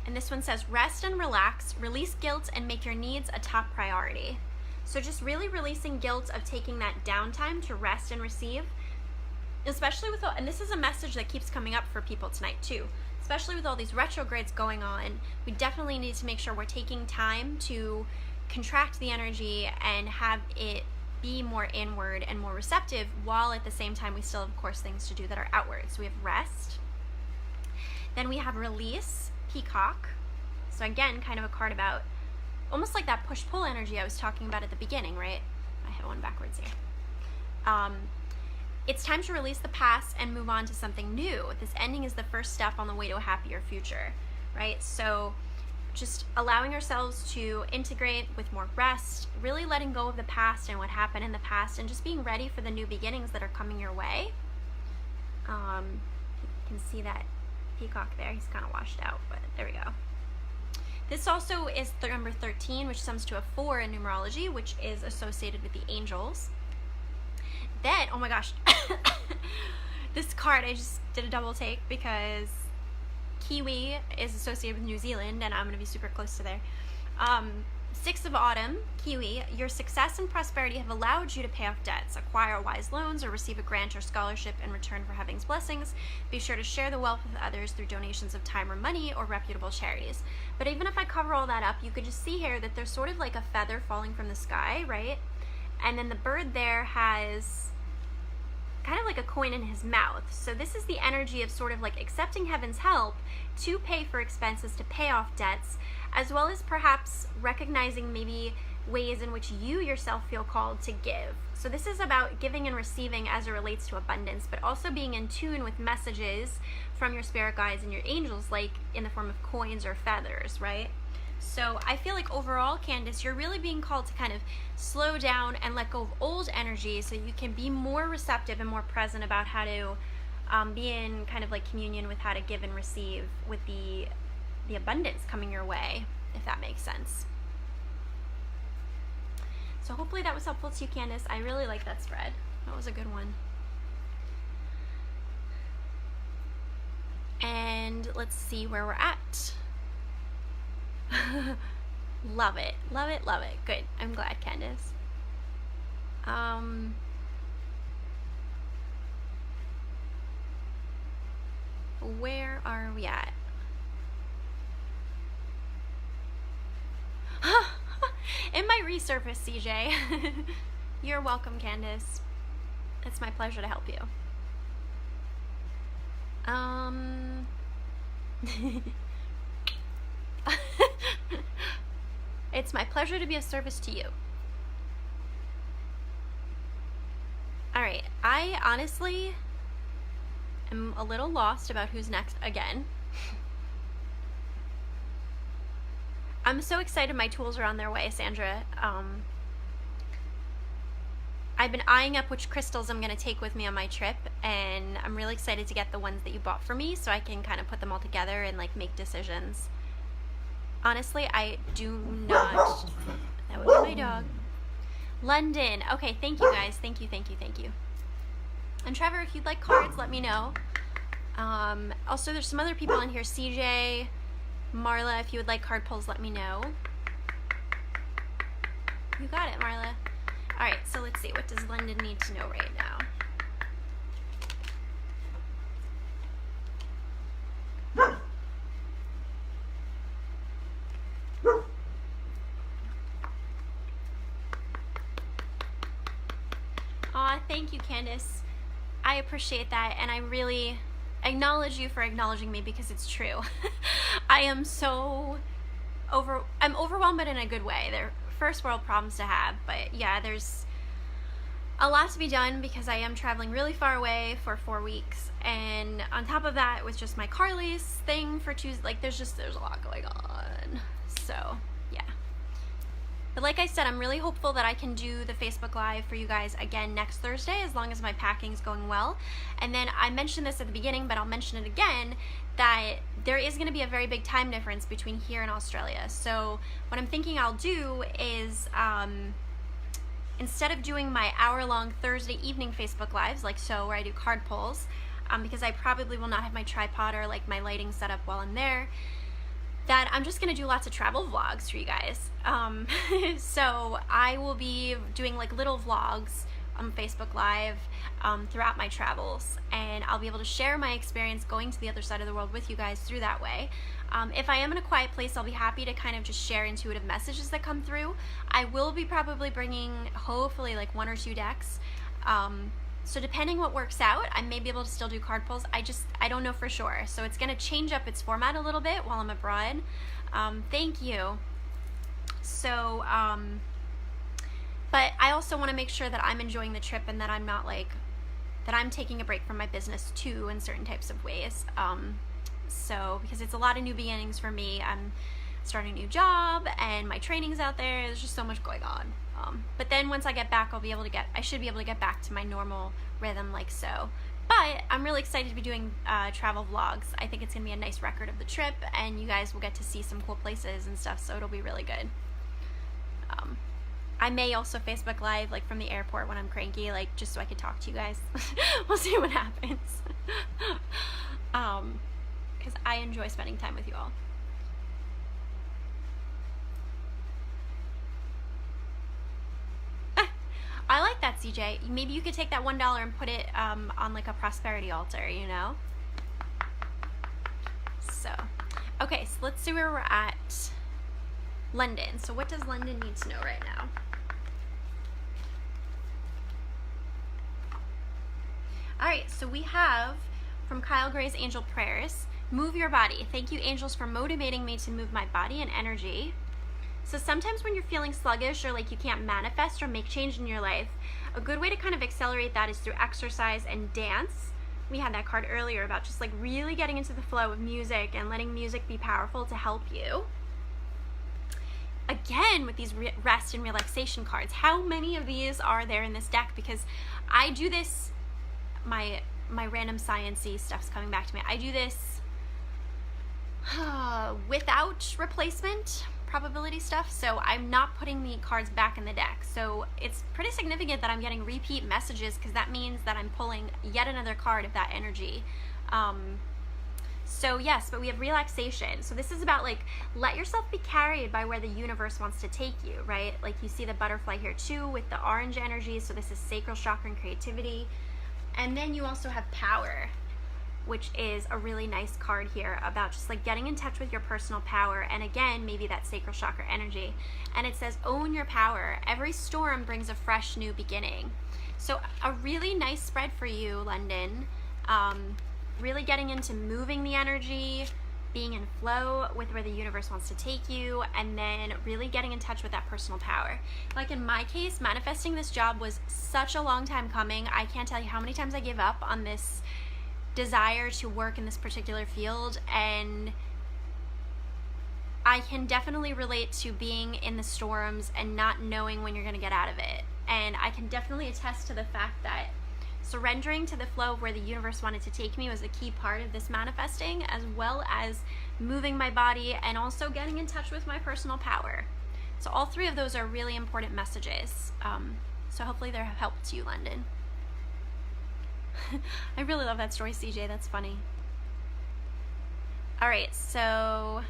And this one says, rest and relax, release guilt, and make your needs a top priority. So just really releasing guilt of taking that downtime to rest and receive. Especially with all, and this is a message that keeps coming up for people tonight too, especially with all these retrogrades going on, we definitely need to make sure we're taking time to contract the energy and have it be more inward and more receptive, while at the same time we still have, of course, things to do that are outward. So we have rest. Then we have release, peacock. So again, kind of a card about almost like that push-pull energy I was talking about at the beginning, right? I have one backwards here. It's time to release the past and move on to something new. This ending is the first step on the way to a happier future, right? So just allowing ourselves to integrate with more rest, really letting go of the past and what happened in the past, and just being ready for the new beginnings that are coming your way. You can see that peacock there. He's kind of washed out, but there we go. This also is the number 13, which sums to a 4 in numerology, which is associated with the angels. Then, oh my gosh, this card, I just did a double take because Kiwi is associated with New Zealand, and I'm going to be super close to there. 6 of Autumn, Kiwi, your success and prosperity have allowed you to pay off debts, acquire wise loans, or receive a grant or scholarship in return for having blessings. Be sure to share the wealth with others through donations of time or money or reputable charities. But even if I cover all that up, you could just see here that there's sort of like a feather falling from the sky, right? And then the bird there has kind of like a coin in his mouth. So this is the energy of sort of like accepting heaven's help to pay for expenses, to pay off debts, as well as perhaps recognizing maybe ways in which you yourself feel called to give. So this is about giving and receiving as it relates to abundance, but also being in tune with messages from your spirit guides and your angels, like in the form of coins or feathers, right? So I feel like overall, Candace, you're really being called to kind of slow down and let go of old energy so you can be more receptive and more present about how to be in kind of like communion with how to give and receive with the abundance coming your way, if that makes sense. So hopefully that was helpful to you, Candace. I really like that spread. That was a good one. And let's see where we're at. Love it, love it, love it. Good. I'm glad, Candace. Where are we at? It might resurface, CJ. You're welcome, Candace. It's my pleasure to help you. It's my pleasure to be of service to you. All right, I honestly am a little lost about who's next again. I'm so excited my tools are on their way, Sandra. I've been eyeing up which crystals I'm going to take with me on my trip, and I'm really excited to get the ones that you bought for me so I can kind of put them all together and like make decisions. Honestly, I do not. That would be my dog. London. Okay, thank you guys. Thank you, thank you, thank you. And Trevor, if you'd like cards, let me know. Also, there's some other people in here. CJ, Marla, if you would like card pulls, let me know. You got it, Marla. All right, so let's see. What does London need to know right now? Aw, thank you, Candace. I appreciate that, and I really acknowledge you for acknowledging me because it's true. I am so I'm overwhelmed, but in a good way. They're first world problems to have, but yeah, there's a lot to be done because I am traveling really far away for 4 weeks, and on top of that, with just my car lease thing for Tuesday, like there's a lot going on. So yeah. But like I said, I'm really hopeful that I can do the Facebook Live for you guys again next Thursday, as long as my packing's going well. And then I mentioned this at the beginning, but I'll mention it again, that there is going to be a very big time difference between here and Australia. So what I'm thinking I'll do is, instead of doing my hour-long Thursday evening Facebook Lives, like so, where I do card pulls, because I probably will not have my tripod or like my lighting set up while I'm there, that I'm just gonna do lots of travel vlogs for you guys. So I will be doing like little vlogs on Facebook Live throughout my travels, and I'll be able to share my experience going to the other side of the world with you guys through that way. If I am in a quiet place, I'll be happy to kind of just share intuitive messages that come through. I will be probably bringing hopefully like 1 or 2 decks. So depending what works out, I may be able to still do card pulls. I don't know for sure. So it's gonna change up its format a little bit while I'm abroad. Thank you. So, but I also wanna make sure that I'm enjoying the trip and that I'm not like, that I'm taking a break from my business too in certain types of ways. So, because it's a lot of new beginnings for me. I'm starting a new job and my training's out there. There's just so much going on. But then once I get back, I should be able to get back to my normal rhythm like so. But I'm really excited to be doing travel vlogs. I think it's gonna be a nice record of the trip, and you guys will get to see some cool places and stuff, so it'll be really good. I may also Facebook Live like from the airport when I'm cranky, like just so I can talk to you guys. We'll see what happens. Because I enjoy spending time with you all. I like that, CJ. Maybe you could take that $1 and put it on like a prosperity altar, you know? So, okay, so let's see where we're at. London. So what does London need to know right now? All right, so we have from Kyle Gray's Angel Prayers, move your body. Thank you, angels, for motivating me to move my body and energy. So sometimes when you're feeling sluggish or like you can't manifest or make change in your life, a good way to kind of accelerate that is through exercise and dance. We had that card earlier about just like really getting into the flow of music and letting music be powerful to help you. Again, with these rest and relaxation cards, how many of these are there in this deck? Because I do this, my random science-y stuff's coming back to me. I do this without replacement probability stuff, so I'm not putting the cards back in the deck. So it's pretty significant that I'm getting repeat messages, because that means that I'm pulling yet another card of that energy. So yes, but we have relaxation. So this is about like, let yourself be carried by where the universe wants to take you, right? Like you see the butterfly here too with the orange energy. So this is sacral chakra and creativity. And then you also have power, which is a really nice card here about just like getting in touch with your personal power. And again, maybe that sacral chakra energy. And it says, own your power. Every storm brings a fresh new beginning. So a really nice spread for you, London. Really getting into moving the energy, being in flow with where the universe wants to take you, and then really getting in touch with that personal power. Like in my case, manifesting this job was such a long time coming. I can't tell you how many times I gave up on this desire to work in this particular field, and I can definitely relate to being in the storms and not knowing when you're going to get out of it. And I can definitely attest to the fact that surrendering to the flow of where the universe wanted to take me was a key part of this manifesting, as well as moving my body and also getting in touch with my personal power. So all three of those are really important messages. So hopefully they're of help to you, London. I really love that story, CJ. That's funny. All right, so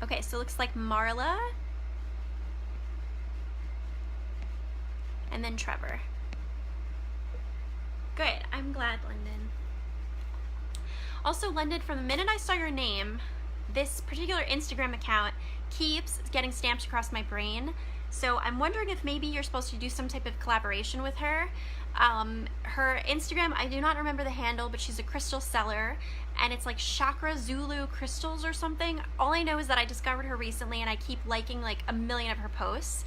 okay, so it looks like Marla and then Trevor. Good, I'm glad, London. Also, London, from the minute I saw your name, this particular Instagram account keeps getting stamped across my brain. So I'm wondering if maybe you're supposed to do some type of collaboration with her. Her Instagram, I do not remember the handle, but she's a crystal seller, and it's like Chakra Zulu Crystals or something. All I know is that I discovered her recently, and I keep liking like a million of her posts,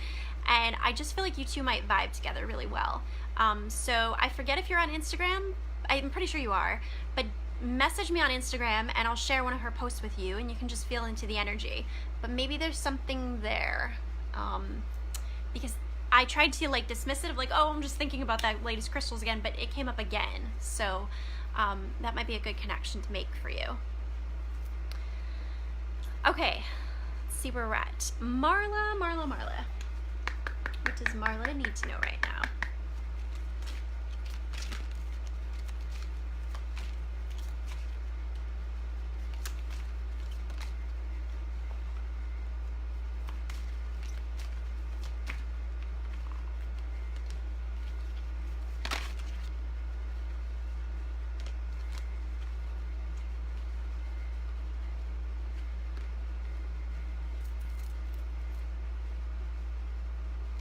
and I just feel like you two might vibe together really well. So I forget if you're on Instagram. I'm pretty sure you are, but message me on Instagram and I'll share one of her posts with you, and you can just feel into the energy. But maybe there's something there, because I tried to like dismiss it of like, oh, I'm just thinking about that latest crystals again, but it came up again. So that might be a good connection to make for you. Okay, let's see where we're at. Marla. What does Marla need to know right now?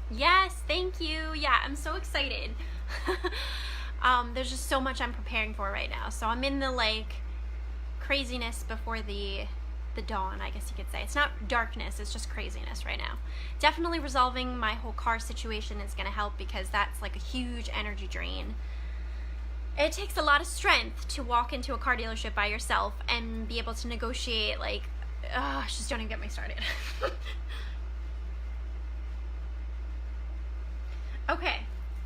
Yes, thank you. Yeah, I'm so excited. There's just so much I'm preparing for right now. So I'm in the like craziness before the dawn, I guess you could say. It's not darkness, it's just craziness right now. Definitely resolving my whole car situation is going to help, because that's like a huge energy drain. It takes a lot of strength to walk into a car dealership by yourself and be able to negotiate like, just don't even get me started. Okay,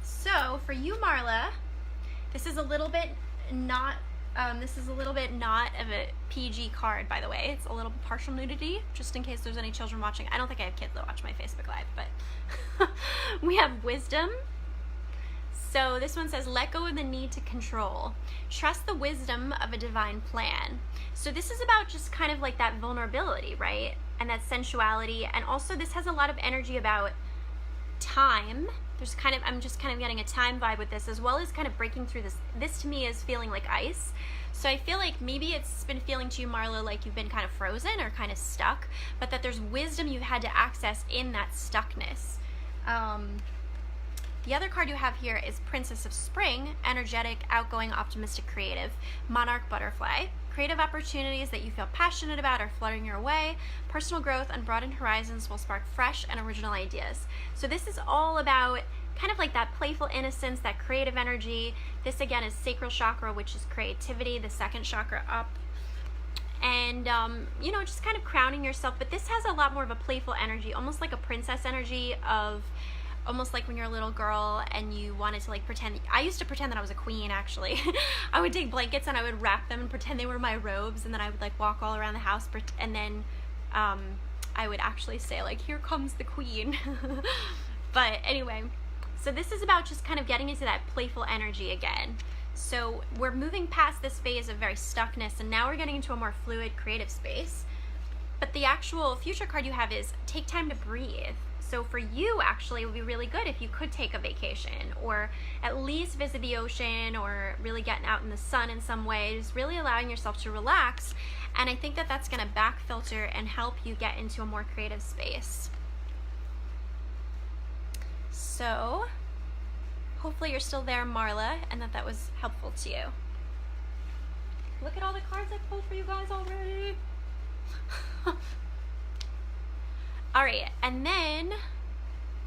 so for you, Marla, this is a little bit not of a PG card, by the way. It's a little partial nudity, just in case there's any children watching. I don't think I have kids that watch my Facebook Live, but we have wisdom. So this one says, let go of the need to control. Trust the wisdom of a divine plan. So this is about just kind of like that vulnerability, right? And that sensuality. And also this has a lot of energy about time. I'm just kind of getting a time vibe with this, as well as kind of breaking through this. This to me is feeling like ice. So I feel like maybe it's been feeling to you, Marla, like you've been kind of frozen or kind of stuck, but that there's wisdom you've had to access in that stuckness. The other card you have here is Princess of Spring, energetic, outgoing, optimistic, creative, monarch, butterfly. Creative opportunities that you feel passionate about are flooding your way. Personal growth and broadened horizons will spark fresh and original ideas. So this is all about kind of like that playful innocence, that creative energy. This again is sacral chakra, which is creativity, the second chakra up. And, you know, just kind of crowning yourself. But this has a lot more of a playful energy, almost like a princess energy of almost like when you're a little girl and you wanted to like pretend. I used to pretend that I was a queen, actually. I would take blankets and I would wrap them and pretend they were my robes, and then I would like walk all around the house, and then I would actually say like, here comes the queen. But anyway, so this is about just kind of getting into that playful energy again. So we're moving past this phase of very stuckness, and now we're getting into a more fluid, creative space. But the actual future card you have is take time to breathe. So for you, actually, it would be really good if you could take a vacation, or at least visit the ocean, or really getting out in the sun in some way, just really allowing yourself to relax. And I think that that's going to back filter and help you get into a more creative space. So hopefully you're still there, Marla, and that was helpful to you. Look at all the cards I pulled for you guys already. All right, and then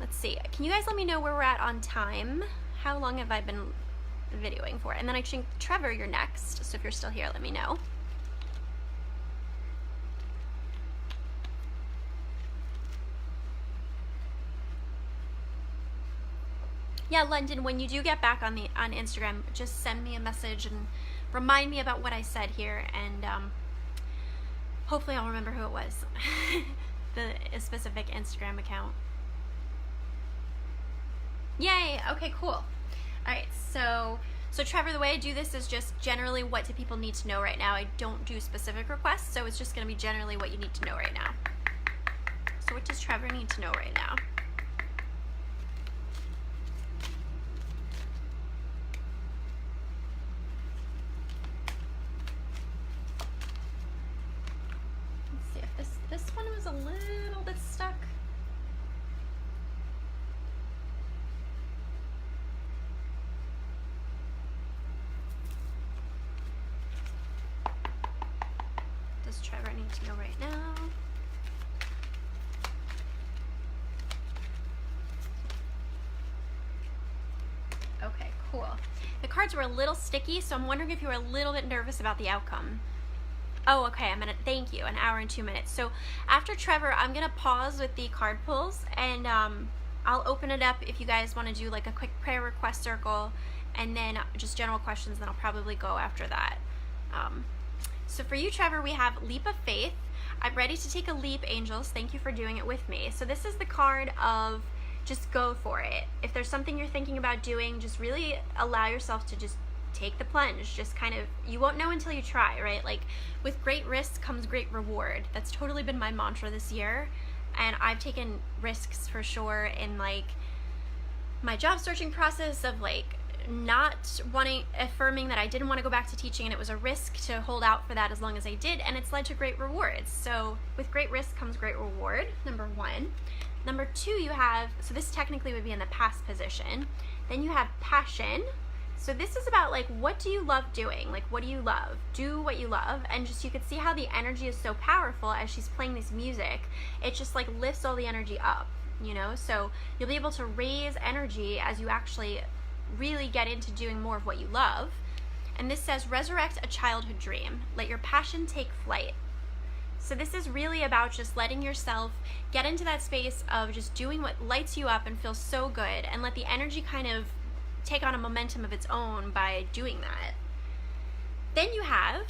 let's see. Can you guys let me know where we're at on time? How long have I been videoing for? And then I think, Trevor, you're next. So if you're still here, let me know. Yeah, London, when you do get back on Instagram, just send me a message and remind me about what I said here, and hopefully I'll remember who it was. The specific Instagram account. Yay! Okay, cool. All right, so Trevor, the way I do this is just generally what do people need to know right now. I don't do specific requests, so it's just going to be generally what you need to know right now. So what does Trevor need to know right now? This one was a little bit stuck. Does Trevor need to know right now? Okay, cool. The cards were a little sticky, so I'm wondering if you were a little bit nervous about the outcome. Oh, okay, thank you, 1 hour and 2 minutes. So after Trevor, I'm gonna pause with the card pulls, and I'll open it up if you guys wanna do like a quick prayer request circle, and then just general questions, then I'll probably go after that. So for you, Trevor, we have Leap of Faith. I'm ready to take a leap, angels. Thank you for doing it with me. So this is the card of just go for it. If there's something you're thinking about doing, just really allow yourself to just take the plunge. Just kind of, you won't know until you try, right? Like with great risk comes great reward. That's totally been my mantra this year, and I've taken risks for sure in like my job searching process of like not affirming that I didn't want to go back to teaching, and it was a risk to hold out for that as long as I did, and it's led to great rewards. So with great risk comes great reward, number one. Number two, you have, so this technically would be in the past position. Then you have passion. So this is about like, what do you love doing? Like, what do you love? Do what you love. And just, you can see how the energy is so powerful as she's playing this music. It just like lifts all the energy up, you know? So you'll be able to raise energy as you actually really get into doing more of what you love. And this says, resurrect a childhood dream. Let your passion take flight. So this is really about just letting yourself get into that space of just doing what lights you up and feels so good, and let the energy kind of take on a momentum of its own by doing that. Then you have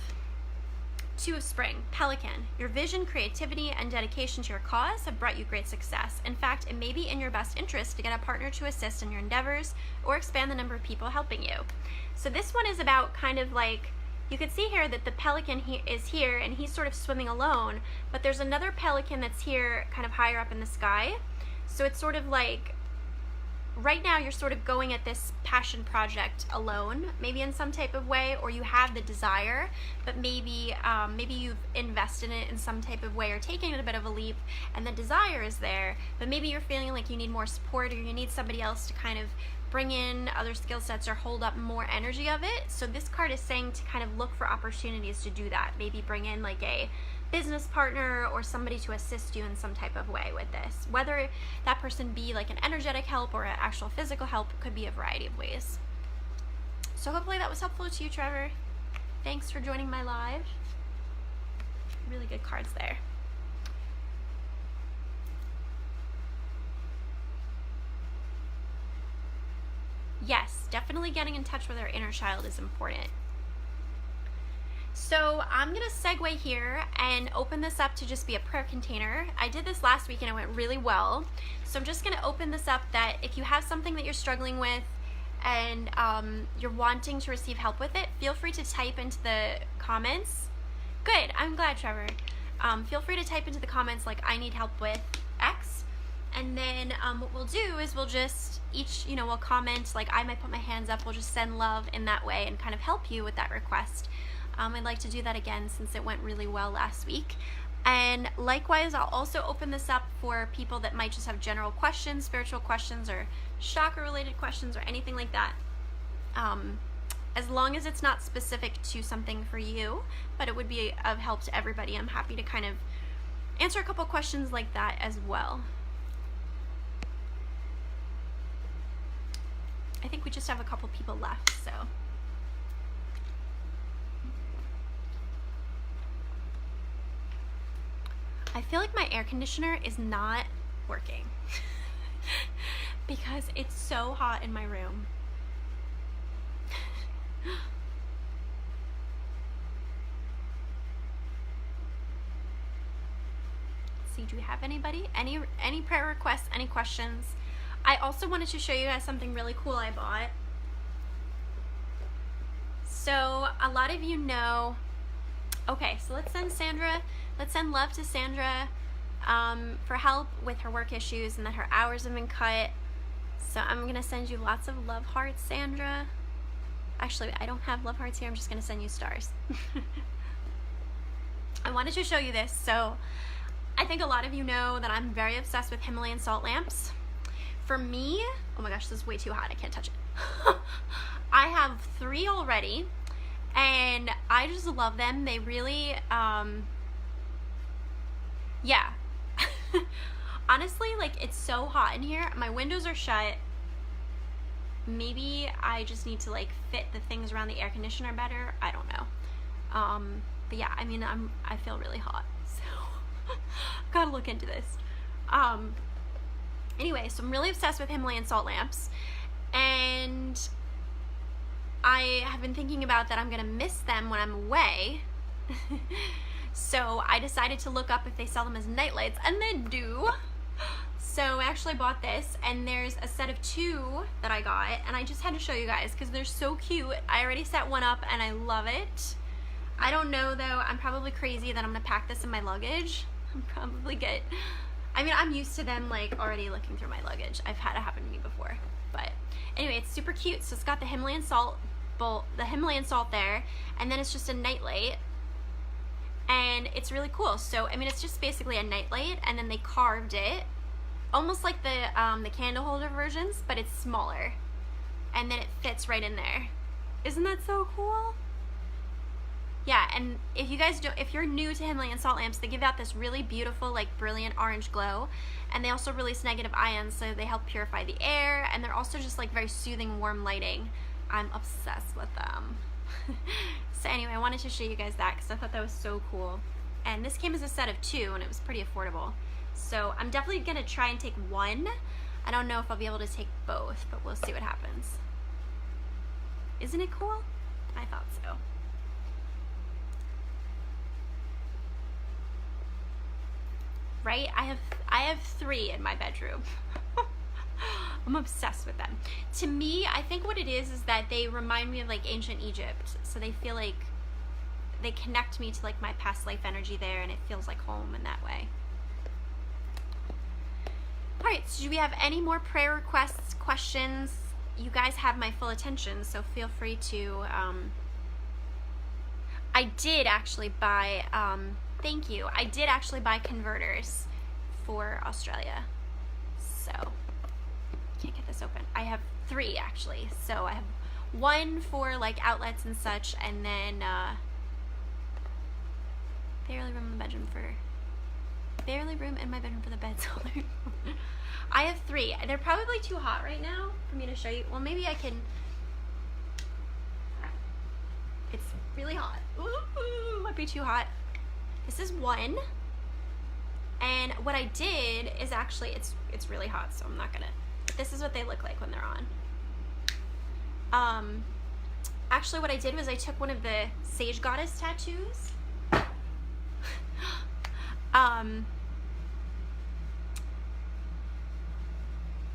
Two of Spring, Pelican. Your vision, creativity, and dedication to your cause have brought you great success. In fact, it may be in your best interest to get a partner to assist in your endeavors or expand the number of people helping you. So this one is about kind of like, you can see here that the pelican is here and he's sort of swimming alone, but there's another pelican that's here kind of higher up in the sky. So it's sort of like right now you're sort of going at this passion project alone, maybe in some type of way, or you have the desire, but maybe you've invested in it in some type of way or taken a bit of a leap, and the desire is there, but maybe you're feeling like you need more support, or you need somebody else to kind of bring in other skill sets or hold up more energy of it. So this card is saying to kind of look for opportunities to do that. Maybe bring in like a business partner or somebody to assist you in some type of way with this. Whether that person be like an energetic help or an actual physical help, it could be a variety of ways. So hopefully that was helpful to you, Trevor. Thanks for joining my live. Really good cards there. Yes, definitely getting in touch with our inner child is important. So I'm going to segue here and open this up to just be a prayer container. I did this last week and it went really well. So I'm just going to open this up that if you have something that you're struggling with and you're wanting to receive help with it, feel free to type into the comments. Good, I'm glad, Trevor. Feel free to type into the comments like, I need help with X. And then what we'll do is we'll just we'll comment, like I might put my hands up, we'll just send love in that way and kind of help you with that request. I'd like to do that again since it went really well last week. And likewise, I'll also open this up for people that might just have general questions, spiritual questions, or chakra related questions, or anything like that. As long as it's not specific to something for you, but it would be of help to everybody. I'm happy to kind of answer a couple questions like that as well. I think we just have a couple people left, so. I feel like my air conditioner is not working because it's so hot in my room. Let's see, do we have anybody? Any prayer requests, any questions? I also wanted to show you guys something really cool I bought. So a lot of you know, okay, so let's send love to Sandra for help with her work issues and that her hours have been cut. So I'm gonna send you lots of love hearts, Sandra. Actually, I don't have love hearts here, I'm just gonna send you stars. I wanted to show you this. So I think a lot of you know that I'm very obsessed with Himalayan salt lamps. For me, oh my gosh, this is way too hot, I can't touch it. I have 3 already, and I just love them. They really, yeah. Honestly, like, it's so hot in here. My windows are shut. Maybe I just need to, like, fit the things around the air conditioner better. I don't know. But yeah, I mean, I feel really hot, so gotta look into this. Anyway, so I'm really obsessed with Himalayan salt lamps, and I have been thinking about that I'm gonna miss them when I'm away. So I decided to look up if they sell them as night lights, and they do. So I actually bought this, and there's a set of 2 that I got, and I just had to show you guys because they're so cute. I already set one up and I love it. I don't know though, I'm probably crazy that I'm gonna pack this in my luggage. I'm probably good. I mean, I'm used to them like already looking through my luggage. I've had it happen to me before. But anyway, it's super cute. So it's got the Himalayan salt there, and then it's just a night light. And it's really cool. So I mean, it's just basically a night light, and then they carved it almost like the candle holder versions, but it's smaller. And then it fits right in there. Isn't that so cool? Yeah, and if you guys don't, if you're new to Himalayan salt lamps, they give out this really beautiful, like, brilliant orange glow, and they also release negative ions, so they help purify the air, and they're also just like very soothing, warm lighting. I'm obsessed with them. So anyway, I wanted to show you guys that because I thought that was so cool. And this came as a set of 2, and it was pretty affordable. So I'm definitely gonna try and take 1. I don't know if I'll be able to take both, but we'll see what happens. Isn't it cool? I thought so. Right? I have 3 in my bedroom. I'm obsessed with them. To me, I think what it is that they remind me of like ancient Egypt. So they feel like they connect me to like my past life energy there, and it feels like home in that way. All right, so do we have any more prayer requests, questions? You guys have my full attention, so feel free to, I did actually buy, thank you, I did actually buy converters for Australia, so, can't get this open. I have 3 actually, so I have 1 for like outlets and such, and then, barely room in my bedroom for the bed solar. I have 3. They're probably too hot right now for me to show you. Well, maybe I can. It's really hot. Ooh, might be too hot. This is 1. And what I did is actually, it's really hot, so I'm not gonna. This is what they look like when they're on. Actually what I did was I took one of the Sage Goddess tattoos.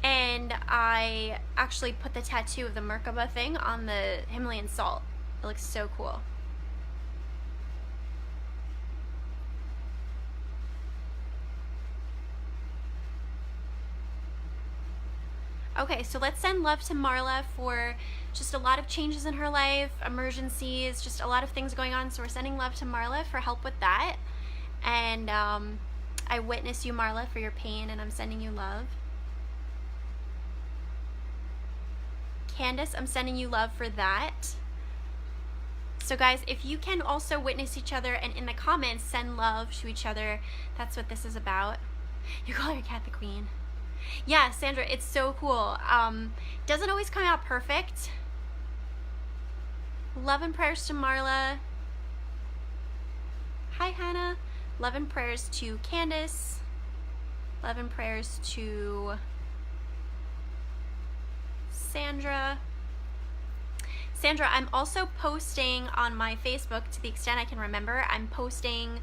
And I actually put the tattoo of the Merkaba thing on the Himalayan salt. It looks so cool. Okay, so let's send love to Marla for just a lot of changes in her life, emergencies, just a lot of things going on. So we're sending love to Marla for help with that. And I witness you, Marla, for your pain, and I'm sending you love. Candace, I'm sending you love for that. So guys, if you can also witness each other and in the comments send love to each other, that's what this is about. You call your cat the queen. Yeah, Sandra, it's so cool. Doesn't always come out perfect. Love and prayers to Marla. Hi, Hannah. Love and prayers to Candace. Love and prayers to Sandra. Sandra, I'm also posting on my Facebook, to the extent I can remember, I'm posting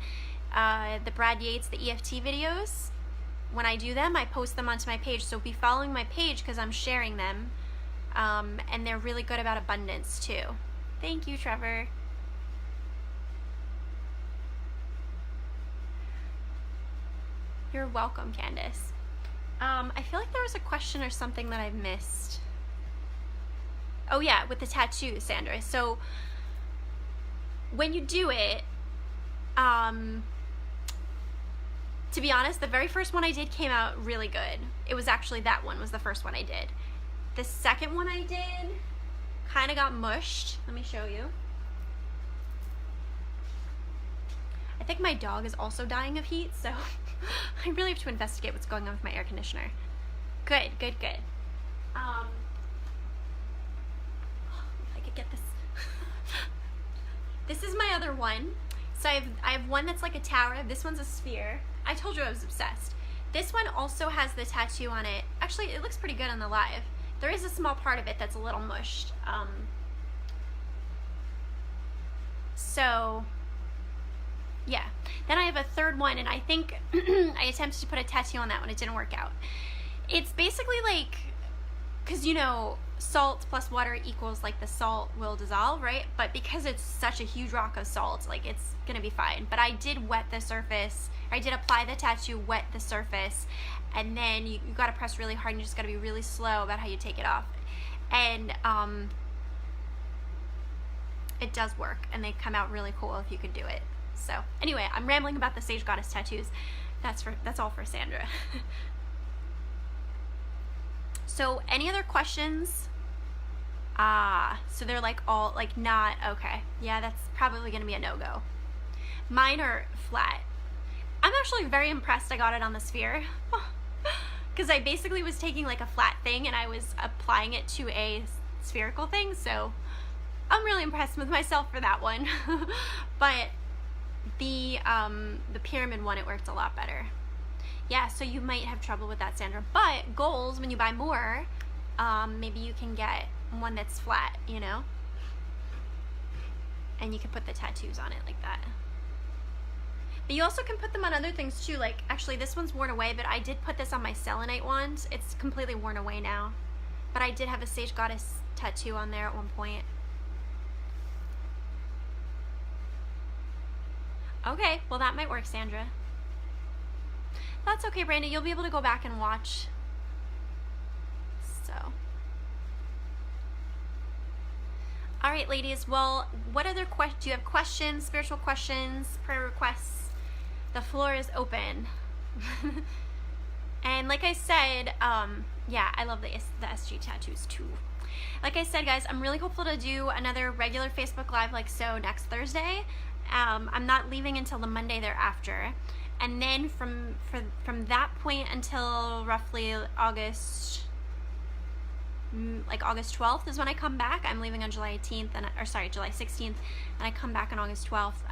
the Brad Yates, the EFT videos. When I do them, I post them onto my page, so be following my page because I'm sharing them, and they're really good about abundance too. Thank you, Trevor. You're welcome, Candace. I feel like there was a question or something that I've missed. Oh yeah, with the tattoo, Sandra. So when you do it, to be honest, the very first one I did came out really good. It was actually, that one was the first one I did. The second one I did kind of got mushed. Let me show you. I think my dog is also dying of heat, so I really have to investigate what's going on with my air conditioner. Good, good, good. If I could get this. This is my other one. So I have one that's like a tower. This one's a sphere. I told you I was obsessed. This one also has the tattoo on it. Actually, it looks pretty good on the live. There is a small part of it that's a little mushed. So, yeah. Then I have a third one, and I think I attempted to put a tattoo on that one. It didn't work out. It's basically like, because you know, salt plus water equals like the salt will dissolve, right? But because it's such a huge rock of salt, like it's gonna be fine. But I did wet the surface. I did apply the tattoo, wet the surface, and then you gotta press really hard and you just gotta be really slow about how you take it off. And it does work, and they come out really cool if you could do it. So anyway, I'm rambling about the Sage Goddess tattoos. That's all for Sandra. So any other questions? So they're like all like not okay. Yeah, that's probably gonna be a no-go. Mine are flat. I'm actually very impressed I got it on the sphere. Because I basically was taking like a flat thing and I was applying it to a spherical thing, so I'm really impressed with myself for that one. But the pyramid one, it worked a lot better. Yeah, so you might have trouble with that, Sandra. But goals, when you buy more, maybe you can get one that's flat, you know? And you can put the tattoos on it like that. But you also can put them on other things too. Like, actually this one's worn away, but I did put this on my selenite wand. It's completely worn away now. But I did have a Sage Goddess tattoo on there at one point. Okay, well that might work, Sandra. That's okay, Brandon. You'll be able to go back and watch So, all right, ladies. Well, what other questions? Do you have questions, spiritual questions, prayer requests? The floor is open. And like I said, yeah, I love the SG tattoos too. Like I said, guys, I'm really hopeful to do another regular Facebook Live like so next Thursday. I'm not leaving until the Monday thereafter. And then from that point until roughly August, like August 12th is when I come back. I'm leaving on July 18th, July 16th, and I come back on August 12th.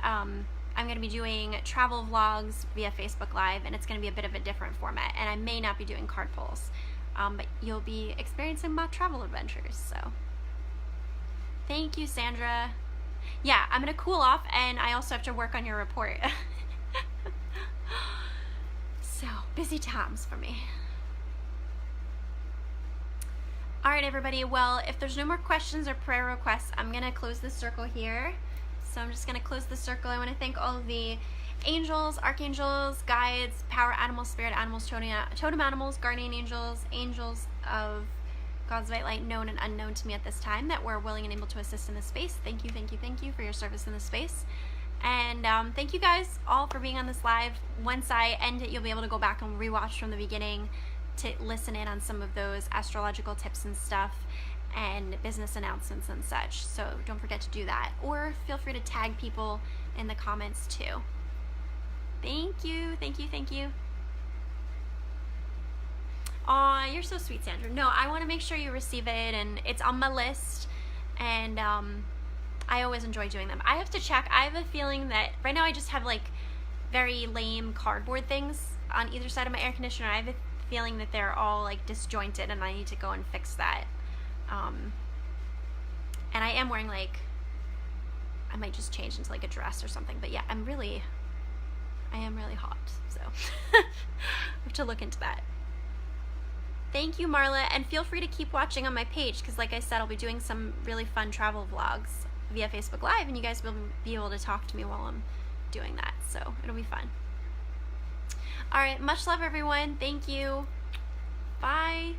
I'm going to be doing travel vlogs via Facebook Live, and it's going to be a bit of a different format, and I may not be doing card pulls, but you'll be experiencing my travel adventures, so. Thank you, Sandra. Yeah, I'm going to cool off, and I also have to work on your report. So, busy times for me. All right, everybody. Well, if there's no more questions or prayer requests, I'm going to close this circle here. So I'm just going to close the circle. I want to thank all of the angels, archangels, guides, power animals, spirit animals, totem animals, guardian angels, angels of God's white light, known and unknown to me at this time, that were willing and able to assist in this space. Thank you, thank you, thank you for your service in this space. And thank you guys all for being on this live. Once I end it, you'll be able to go back and rewatch from the beginning to listen in on some of those astrological tips and stuff, and business announcements and such. So don't forget to do that, or feel free to tag people in the comments too. Thank you, thank you, thank you. Aw, you're so sweet, Sandra. No, I want to make sure you receive it, and it's on my list, and I always enjoy doing them. I have to check. I have a feeling that right now I just have like very lame cardboard things on either side of my air conditioner. I have a feeling that they're all like disjointed, and I need to go and fix that. And I am wearing like, I might just change into like a dress or something, but yeah, I am really hot, so I have to look into that. Thank you, Marla, and feel free to keep watching on my page, because like I said, I'll be doing some really fun travel vlogs via Facebook Live, and you guys will be able to talk to me while I'm doing that, so it'll be fun. All right, much love, everyone. Thank you. Bye.